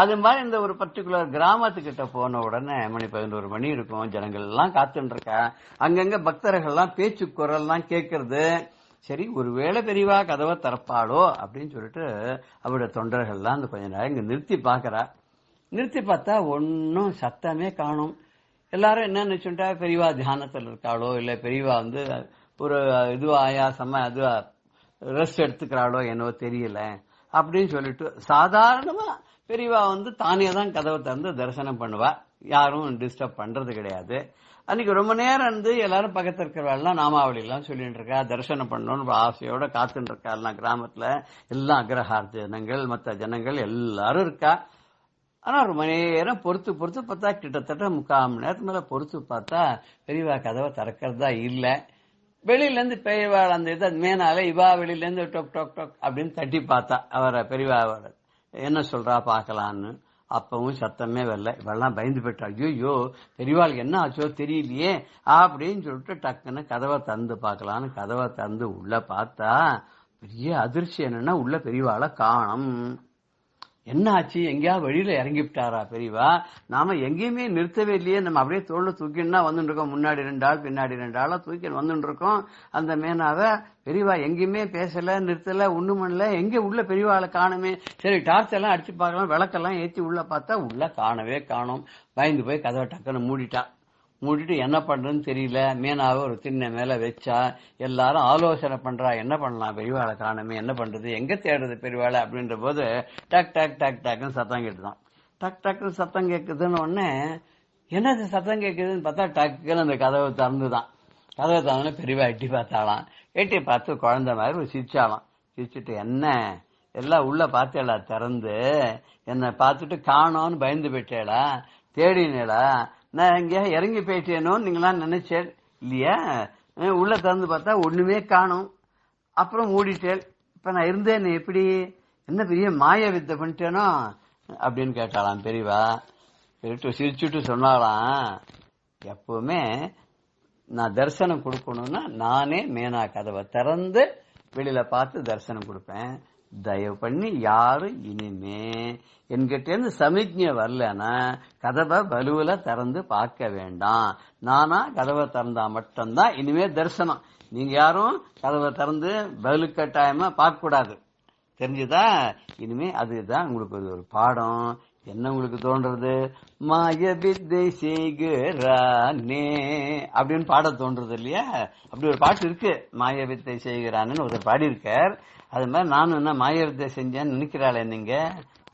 D: அது மாதிரி இந்த ஒரு பர்டிகுலர் கிராமத்துக்கிட்ட போன உடனே மணி 11 மணி இருக்கும். ஜனங்கள் எல்லாம் காத்துட்டு இருக்கா. அங்கங்க பக்தர்கள் எல்லாம் பேச்சு குரல் எல்லாம் கேட்கறது. சரி, ஒருவேளை பெரியவா கதவை திறப்பாளோ அப்படின்னு சொல்லிட்டு அவருடைய தொண்டர்கள்லாம் கொஞ்ச நேரம் இங்க நிறுத்தி பாக்குறா. நிறுத்தி பார்த்தா ஒன்னும் சத்தமே காணும். எல்லாரும் என்ன நினைச்சுட்டா, பெரியவா தியானத்தில் இருக்காளோ, இல்ல பெரியவா ஒரு இதுவா ஆயாசமா அதுவா ரெஸ்ட் எடுத்துக்கிறாளோ என்னவோ தெரியல அப்படின்னு சொல்லிட்டு சாதாரணமா பெரியவா தானே தான் கதவை திறந்து தரிசனம் பண்ணுவா. யாரும் டிஸ்டர்ப் பண்றது கிடையாது. அன்னைக்கு ரொம்ப நேரம் எல்லாரும் பக்கத்துல இருக்கிறவாள்லாம் நாமாவளி எல்லாம் சொல்லிட்டு இருக்கா, தரிசனம் பண்ணணும்னு ஆசையோட காத்துட்டு இருக்கா. எல்லாம் கிராமத்துல எல்லாம் அக்ரஹார ஜனங்கள், மற்ற ஜனங்கள் எல்லாரும் இருக்கா. ஆனா ரொம்ப நேரம் பொறுத்து பார்த்தா கிட்டத்தட்ட 3/4 மணி நேரத்துக்கு மேல பொறுத்து பார்த்தா பெரியவா கதவை திறக்கிறதா இல்ல. வெளியில இருந்து பெரியவா அந்த மேனால இவா வெளியில இருந்து டொக் டொக் டொக் அப்படின்னு தட்டி பார்த்தா அவரை, பெரியவா என்ன சொல்றா பாக்கலான்னு. அப்பவும் சத்தமே வரல. இவெல்லாம் பயந்து போயிட்டா. ஐயோ பெரியவாளுக்கு என்ன ஆச்சோ தெரியலையே அப்படின்னு சொல்லிட்டு டக்குன்னு கதவை திறந்து பாக்கலான்னு கதவை திறந்து உள்ள பார்த்தா பெரிய அதிர்ச்சி என்னன்னா, உள்ள பெரியவாளை காணும். என்ன ஆச்சு, எங்கேயாவது வழியில இறங்கி விட்டாரா பெரியவா? நாம எங்கேயுமே நிறுத்தவே இல்லையே, நம்ம அப்படியே தோல்ல தூக்கின்னா வந்துட்டு இருக்கோம். முன்னாடி 2 ஆள் பின்னாடி 2 ஆளா தூக்கி வந்துட்டு இருக்கோம். அந்த மேனாவை பெரியவா எங்கேயுமே பேசல, நிறுத்தல, ஒண்ணும் பண்ணல. எங்க உள்ள பெரியவாளை காணுமே. சரி டார்ச் எல்லாம் அடிச்சு பார்க்கலாம், விளக்கெல்லாம் ஏற்றி உள்ள பார்த்தா உள்ள காணவே காணோம். பயந்து போய் கதவை டக்குன்னு மூடிட்டு என்ன பண்றதுன்னு தெரியல. மீனாவை ஒரு திண்ணை மேல வச்சா. எல்லாரும் ஆலோசனை பண்றா, என்ன பண்ணலாம், பெரியவாளை காணுமே, என்ன பண்றது, எங்க தேடுறது பெரியவாளை அப்படின்ற போது டக் டக் டக் டக்குன்னு சத்தம் கேட்டுதான். டக் டக்குன்னு சத்தம் கேட்குதுன்னு உடனே என்னது சத்தம் கேட்குதுன்னு பார்த்தா டக்குன்னு அந்த கதவை திறந்துதான். கதவை திறந்து பெரியவா எட்டி பார்த்தாலாம். எட்டி பார்த்து குழந்தை மாதிரி ஒரு சிரிச்சாலாம். சிரிச்சுட்டு என்ன எல்லாம் உள்ள பார்த்தேளா, திறந்து என்னை பார்த்துட்டு காணோன்னு பயந்து போயிட்டேளா, தேடினேளா, நான் எங்கேயா இறங்கி போயிட்டேனோன்னு நீங்களாம் நினைச்சேன் இல்லையா? உள்ள திறந்து பார்த்தா ஒண்ணுமே காணும். அப்புறம் மூடிட்டேன். இப்ப நான் இருந்தேன், எப்படி என்ன பெரிய மாய வித்தை பண்ணிட்டேனோ அப்படின்னு கேட்டாலாம் பெரியவா. சிரிச்சுட்டு சொன்னாலாம், எப்பவுமே நான் தரிசனம் கொடுக்கணும்னா நானே மேனா கதவை திறந்து வெளியில பார்த்து தரிசனம் கொடுப்பேன். தயவு பண்ணி யாரும் இனிமே என்கிட்ட இருந்து சமிக்ஞை வரலன்னா கதவை வலுவில திறந்து பார்க்க வேண்டாம். நானா கதவை திறந்தா மட்டும்தான் இனிமே தரிசனம். நீங்க யாரும் கதவை திறந்து பலு கட்டாயமா பார்க்க கூடாது. தெரிஞ்சுதா? இனிமே அதுதான் உங்களுக்கு ஒரு பாடம். என்ன உங்களுக்கு தோன்றது? மாய வித்தை செய்கிறானே அப்படின்னு பாட தோன்றது இல்லையா? அப்படி ஒரு பாட்டு இருக்கு, மாய வித்தை செய்கிறான்னு ஒருத்தர் பாடி இருக்கார். அது மாதிரி நானும் என்ன மாய வித்தை செஞ்சேன்னு நினைக்கிறாளே நீங்க?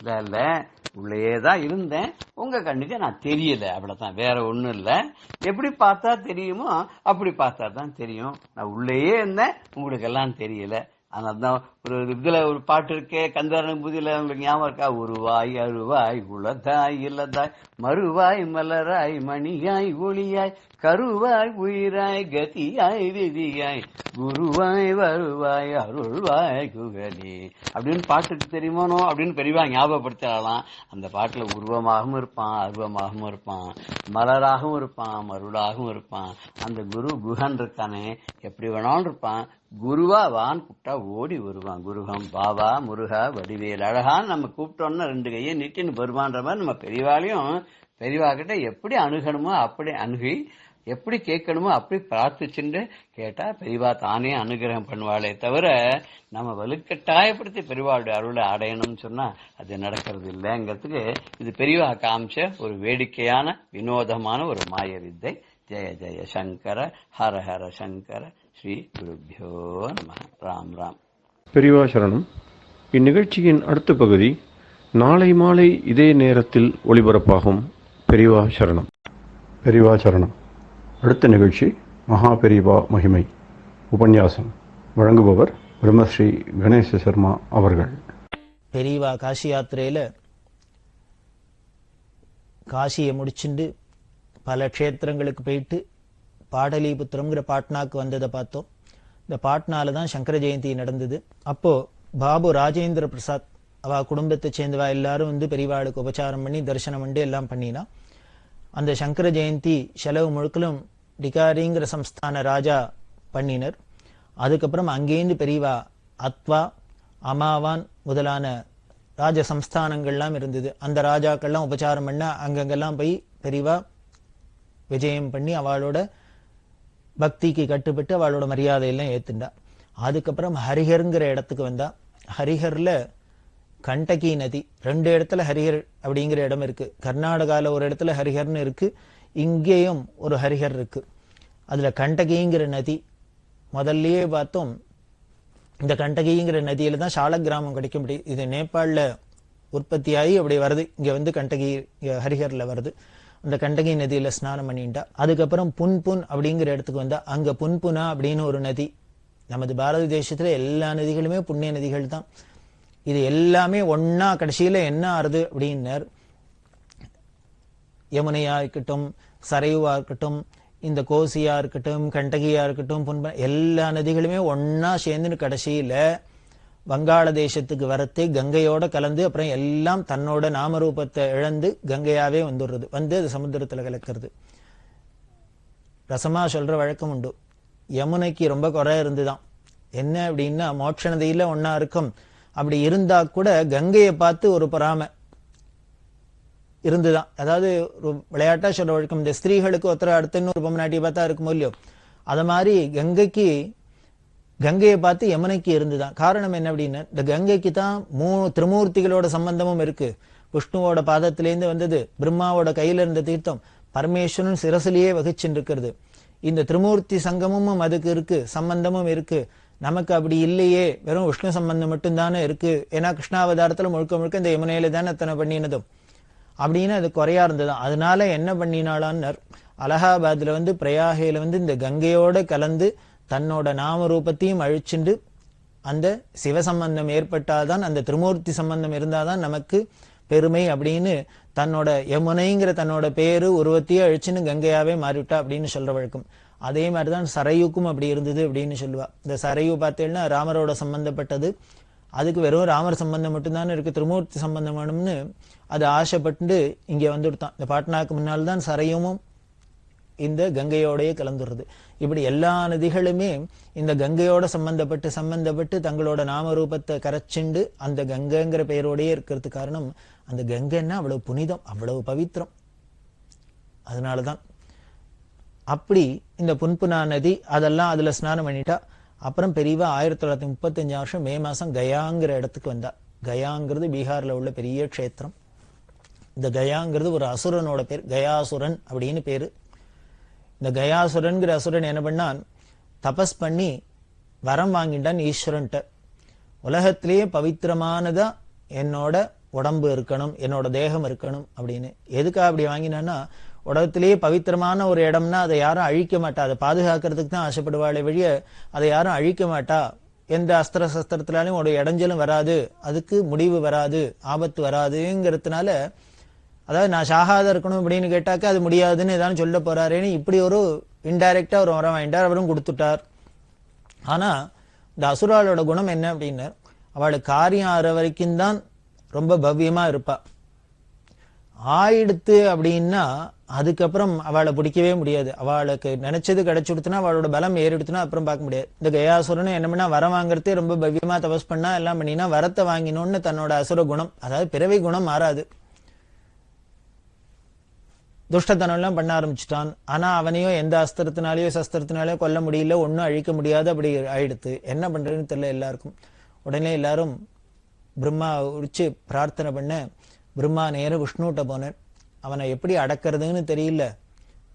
D: இல்ல, உள்ளேதான் இருந்தேன், உங்க கண்ணுக்கு நான் தெரியல, அவ்வளவுதான், வேற ஒண்ணும் இல்ல. எப்படி பார்த்தா தெரியுமோ அப்படி பார்த்தா தான் தெரியும். நான் உள்ளேயே இருந்தேன், உங்களுக்கு எல்லாம் தெரியல. அதனால்தான் ஒரு இதுல ஒரு பாட்டு இருக்கே, கந்தரனுபூதியில உங்களுக்கு ஞாபகம் இருக்கா? உருவாய் அருவாய் உளதாய் இல்லதாய் மறுவாய் மலராய் மணியாய் ஒளியாய் கருவாய் உயிராய் கதியாய் விதியாய் குருவாய் வருவாய் அருள்வாய் குகலி அப்படின்னு பாட்டுக்கு தெரியுமானோ அப்படின்னு பெரியவா ஞாபகப்படுத்தலாம். அந்த பாட்டுல உருவமாகவும் இருப்பான், அருவமாகவும் இருப்பான், மலராகவும் இருப்பான், மருளாகவும் இருப்பான். அந்த குரு குஹன் இருக்கானே, எப்படி வேணாலும் இருப்பான். குருவா வான் கூப்பிட்டா ஓடி வருவான். குருகம் பாவா முருகா வடிவேல் அழகான்னு நம்ம கூப்பிட்டோம்னா 2 கையை நீட்டின்னு வருவான்ற மாதிரி நம்ம பெரியவாளையும் பெரியவா கிட்ட எப்படி அணுகணுமோ அப்படி அணுகி, எப்படி கேட்கணுமோ அப்படி பிரார்த்திச்சுட்டு கேட்டா பெரியவா தானே அனுகிரகம் பண்ணுவாளே தவிர நம்ம வலுக்கட்டாயப்படுத்தி பெரியவாளுடைய அருளை அடையணும்னு சொன்னா அது நடக்கிறது இல்லைங்கிறதுக்கு இது பெரியவா காமிச்ச ஒரு வேடிக்கையான வினோதமான ஒரு மாய வித்தை. ஜெய ஜெய சங்கர, ஹர ஹர சங்கர, ஸ்ரீ குருபியோ நம. ராம் ராம்.
A: பெரியவா சரணம். இந்நிகழ்ச்சியின் அடுத்த பகுதி நாளை மாலை இதே நேரத்தில் ஒளிபரப்பாகும். பெரியவா சரணம். பெரியவா சரணம். அடுத்த நிகழ்ச்சி மகா பெரியவா மகிமை உபன்யாசம். வழங்குபவர் பிரம்மஸ்ரீ கணேச சர்மா அவர்கள்.
E: பெரியவா காசி யாத்திரையில் காசியை முடிச்சுண்டு பல க்ஷேத்திரங்களுக்கு போயிட்டு பாடலிபுத்திரம்ங்கிற பாட்னாக்கு வந்ததை பார்த்தோம். இந்த பாட்னால தான் சங்கர ஜெயந்தி நடந்தது. அப்போ பாபு ராஜேந்திர பிரசாத் அவ குடும்பத்தை சேர்ந்தவா எல்லாரும் வந்து பெரியவாளுக்கு உபச்சாரம் பண்ணி தரிசனம் பண்ணி எல்லாம் பண்ணினா. அந்த சங்கர ஜெயந்தி செலவு முழுக்கலும் டிகாரிங்கிற சம்ஸ்தான ராஜா பண்ணினர். அதுக்கப்புறம் அங்கேருந்து பெரியவா அத்வா அமாவான் முதலான ராஜ சம்ஸ்தானங்கள்லாம் இருந்தது. அந்த ராஜாக்கள்லாம் உபச்சாரம் பண்ண அங்கங்கெல்லாம் போய் பெரியவா விஜயம் பண்ணி அவளோட பக்திக்கு கட்டுப்பட்டு அவளோட மரியாதையெல்லாம் ஏத்துண்டா. அதுக்கப்புறம் ஹரிஹர்ங்கிற இடத்துக்கு வந்தா. ஹரிஹர்ல கண்டகி நதி 2 இடத்துல ஹரிஹர் அப்படிங்கிற இடம் இருக்கு. கர்நாடகாவில் ஒரு இடத்துல ஹரிஹர்னு இருக்கு, இங்கேயும் ஒரு ஹரிஹர் இருக்கு. அதுல கண்டகிங்கிற நதி முதல்லயே பார்த்தோம். இந்த கண்டகிங்கிற நதியில தான் சால கிராமம் கிடைக்க முடியும். இது நேபாளில் உற்பத்தியாகி அப்படி வருது, இங்க வந்து கண்டகி ஹரிஹர்ல வருது. அந்த கண்டகி நதியில ஸ்நானம் பண்ணிட்டா. அதுக்கப்புறம் புன்புன் அப்படிங்கிற இடத்துக்கு வந்தா. அங்க புன்புனா அப்படின்னு ஒரு நதி. நமது பாரத தேசத்துல எல்லா நதிகளுமே புண்ணிய நதிகள் தான். இது எல்லாமே ஒன்னா கடைசியில என்ன ஆறுது அப்படின்னர், யமுனையா இருக்கட்டும், சரையுவா இருக்கட்டும், இந்த கோசியா இருக்கட்டும், கண்டகியா இருக்கட்டும், புன்ப எல்லா நதிகளுமே ஒன்னா சேர்ந்து கடைசியில வங்காள தேசத்துக்கு வரத்தே கங்கையோட கலந்து அப்புறம் எல்லாம் தன்னோட நாமரூபத்தை இழந்து கங்கையாவே வந்துடுறது, வந்து அது சமுத்திரத்துல கலக்கிறது. ரசமா சொல்ற வழக்கம் உண்டு. யமுனைக்கு ரொம்ப குறை இருந்துதான். என்ன அப்படின்னா மோட்ச நதியில ஒன்னா இருக்கும், அப்படி இருந்தா கூட கங்கையை பார்த்து ஒரு பொறாமை இருந்துதான். அதாவது ஒரு விளையாட்டா சொல்ற வழக்கம், இந்த ஸ்திரீகளுக்கு ஒருத்தர் அடுத்த இன்னொரு பொம்மநாட்டியை பார்த்தா இருக்கும் இல்லையோ, அத மாதிரி கங்கையை பார்த்து யமுனைக்கு இருந்துதான். காரணம் என்ன அப்படின்னா, இந்த கங்கைக்கு தான் திரிமூர்த்திகளோட சம்பந்தமும் இருக்கு. விஷ்ணுவோட பாதத்திலேருந்து வந்தது, பிரம்மாவோட கையில இருந்த தீர்த்தம் பரமேஸ்வரன் சிரசிலேயே வகிச்சுட்டு இருக்கிறது. இந்த திரிமூர்த்தி சங்கமும் அதுக்கு இருக்கு, சம்பந்தமும் இருக்கு. நமக்கு அப்படி இல்லையே, வெறும் விஷ்ணு சம்பந்தம் மட்டும்தானே இருக்கு. ஏன்னா கிருஷ்ணாவதாரத்துல முழுக்க முழுக்க இந்த யமுனையில தானே அத்தனை பண்ணினதும் அப்படின்னு அது குறையா இருந்ததும். அதனால என்ன பண்ணினாளான்னு, அலகாபாத்ல பிரயாகையில இந்த கங்கையோட கலந்து தன்னோட நாம ரூபத்தையும் அழிச்சுண்டு அந்த சிவசம்பந்தம் ஏற்பட்டால்தான், அந்த திரிமூர்த்தி சம்பந்தம் இருந்தாதான் நமக்கு பெருமை அப்படின்னு தன்னோட யமுனைங்கிற தன்னோட பேரு உருவத்தையே அழிச்சுன்னு கங்கையாவே மாறிவிட்டா அப்படின்னு சொல்ற வழக்கம். அதே மாதிரிதான் சரையுக்கும் அப்படி இருந்தது அப்படின்னு சொல்லுவா. இந்த சரையு பார்த்தீங்கன்னா ராமரோட சம்பந்தப்பட்டது, அதுக்கு வெறும் ராமர் சம்பந்தம் மட்டும்தானே இருக்கு, திரிமூர்த்தி சம்பந்தம் வேணும்னு அது ஆசைப்பட்டு இங்க வந்துடுத்தான். இந்த பாட்னாக்கு முன்னால் தான் சரையும் இந்த கங்கையோடய கலந்துடுறது. இப்படி எல்லா நதிகளுமே இந்த கங்கையோட சம்பந்தப்பட்டு தங்களோட நாமரூபத்தை கரைச்சுண்டு அந்த கங்கைங்கிற பெயரோடயே இருக்கிறது காரணம், அந்த கங்கைன்னா அவ்வளவு புனிதம், அவ்வளவு பவித்திரம். அதனாலதான் அப்படி இந்த புன்புனா நதி அதெல்லாம் அதுல ஸ்நானம் பண்ணிட்டா. அப்புறம் பெரியவா 1935 மே மாசம் கயாங்கிற இடத்துக்கு வந்தா. கயாங்கிறது பீகார்ல உள்ள பெரிய க்ஷேத்திரம். இந்த கயாங்கிறது ஒரு அசுரனோட பேர், கயாசுரன் அப்படின்னு பேரு. இந்த கயாசுரன்கிற அசுரன் என்ன பண்ணான், தபஸ் பண்ணி வரம் வாங்கிட்டான் ஈஸ்வரன்ட்ட. உலகத்திலேயே பவித்திரமானதா என்னோட உடம்பு இருக்கணும், என்னோட தேகம் இருக்கணும் அப்படின்னு. எதுக்காக அப்படி வாங்கினான்னா, உலகத்திலேயே பவித்திரமான ஒரு இடம்னா அதை யாரும் அழிக்க மாட்டா, அதை பாதுகாக்கிறதுக்கு தான் ஆசைப்படுவாளே வழிய அதை யாரும் அழிக்க மாட்டா. எந்த அஸ்திர சஸ்திரத்தினாலும் ஒரு இடைஞ்சலும் வராது, அதுக்கு முடிவு வராது, ஆபத்து வராதுங்கிறதுனால, அதாவது நான் சாகாத இருக்கணும் அப்படின்னு கேட்டாக்க அது முடியாதுன்னு ஏதாவது சொல்ல போறாருன்னு இப்படி ஒரு இன்டைரக்டா ஒரு வரம் வாங்கிட்டார், அவரும் கொடுத்துட்டார். ஆனா இந்த அசுராளோட குணம் என்ன அப்படின்னா, அவளுக்கு காரியம் ஆற வரைக்கும் தான் ரொம்ப பவ்யமா இருப்பா. ஆயிடுத்து அப்படின்னா அதுக்கப்புறம் அவளை பிடிக்கவே முடியாது. அவளுக்கு நினைச்சது கிடைச்சுடுத்துனா, அவளோட பலம் ஏறிடுத்துனா அப்புறம் பார்க்க முடியாது. இந்த கயாசுரனும் என்ன பண்ணா, வரம் வாங்குறதே ரொம்ப பவ்யமா தபஸ் பண்ணா எல்லாம் பண்ணினா, வரத்தை வாங்கினோன்னு தன்னோட அசுர குணம், அதாவது பிறவி குணம் மாறாது, துஷ்டத்தனம் எல்லாம் பண்ண ஆரம்பிச்சுட்டான். ஆனா அவனையும் எந்த அஸ்திரத்தினாலேயோ சஸ்திரத்தினாலேயோ கொல்ல முடியல, ஒன்னும் அழிக்க முடியாது. அப்படி ஆயிடுத்து. என்ன பண்றதுன்னு தெரியல எல்லாருக்கும். உடனே எல்லாரும் பிரம்மா உரிச்சு பிரார்த்தனை பண்ண, பிரம்மா நேரம் விஷ்ணுகிட்ட போனார். அவனை எப்படி அடக்கிறதுன்னு தெரியல,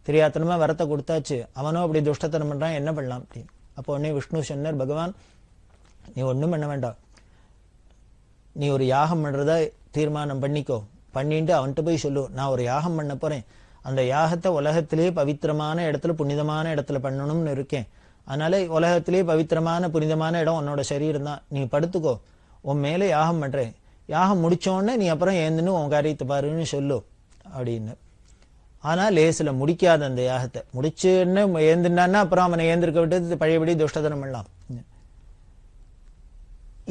E: தெரியாதனமா வரத்தை கொடுத்தாச்சு, அவனும் அப்படி துஷ்டத்தனம் பண்றான், என்ன பண்ணலாம் அப்படின்னு. அப்போ உடனே விஷ்ணு சொன்னார், பகவான் நீ ஒண்ணும் பண்ண வேண்டாம், நீ ஒரு யாகம் பண்றதா தீர்மானம் பண்ணிக்கோ, பண்ணிட்டு அவன்கிட்ட போய் சொல்லு, நான் ஒரு யாகம் பண்ண போறேன், அந்த யாகத்தை உலகத்திலேயே பவித்திரமான இடத்துல புனிதமான இடத்துல பண்ணணும்னு இருக்கேன். அதனால உலகத்திலேயே பவித்திரமான புனிதமான இடம் உன்னோட சரீரம் தான், நீ படுத்துக்கோ, உன் மேல யாகம் பண்றேன், யாகம் முடிச்சோடனே நீ அப்புறம் ஏந்துன்னு உன் காரியத்தை பாருன்னு சொல்லு அப்படின்னு. ஆனா லேசில முடிக்காத அந்த யாகத்தை முடிச்சுன்னு ஏந்துனான்னா அப்புறம் அவனை ஏந்திருக்க விட்டு பழையபடி துஷ்டதனம் பண்ணலாம்.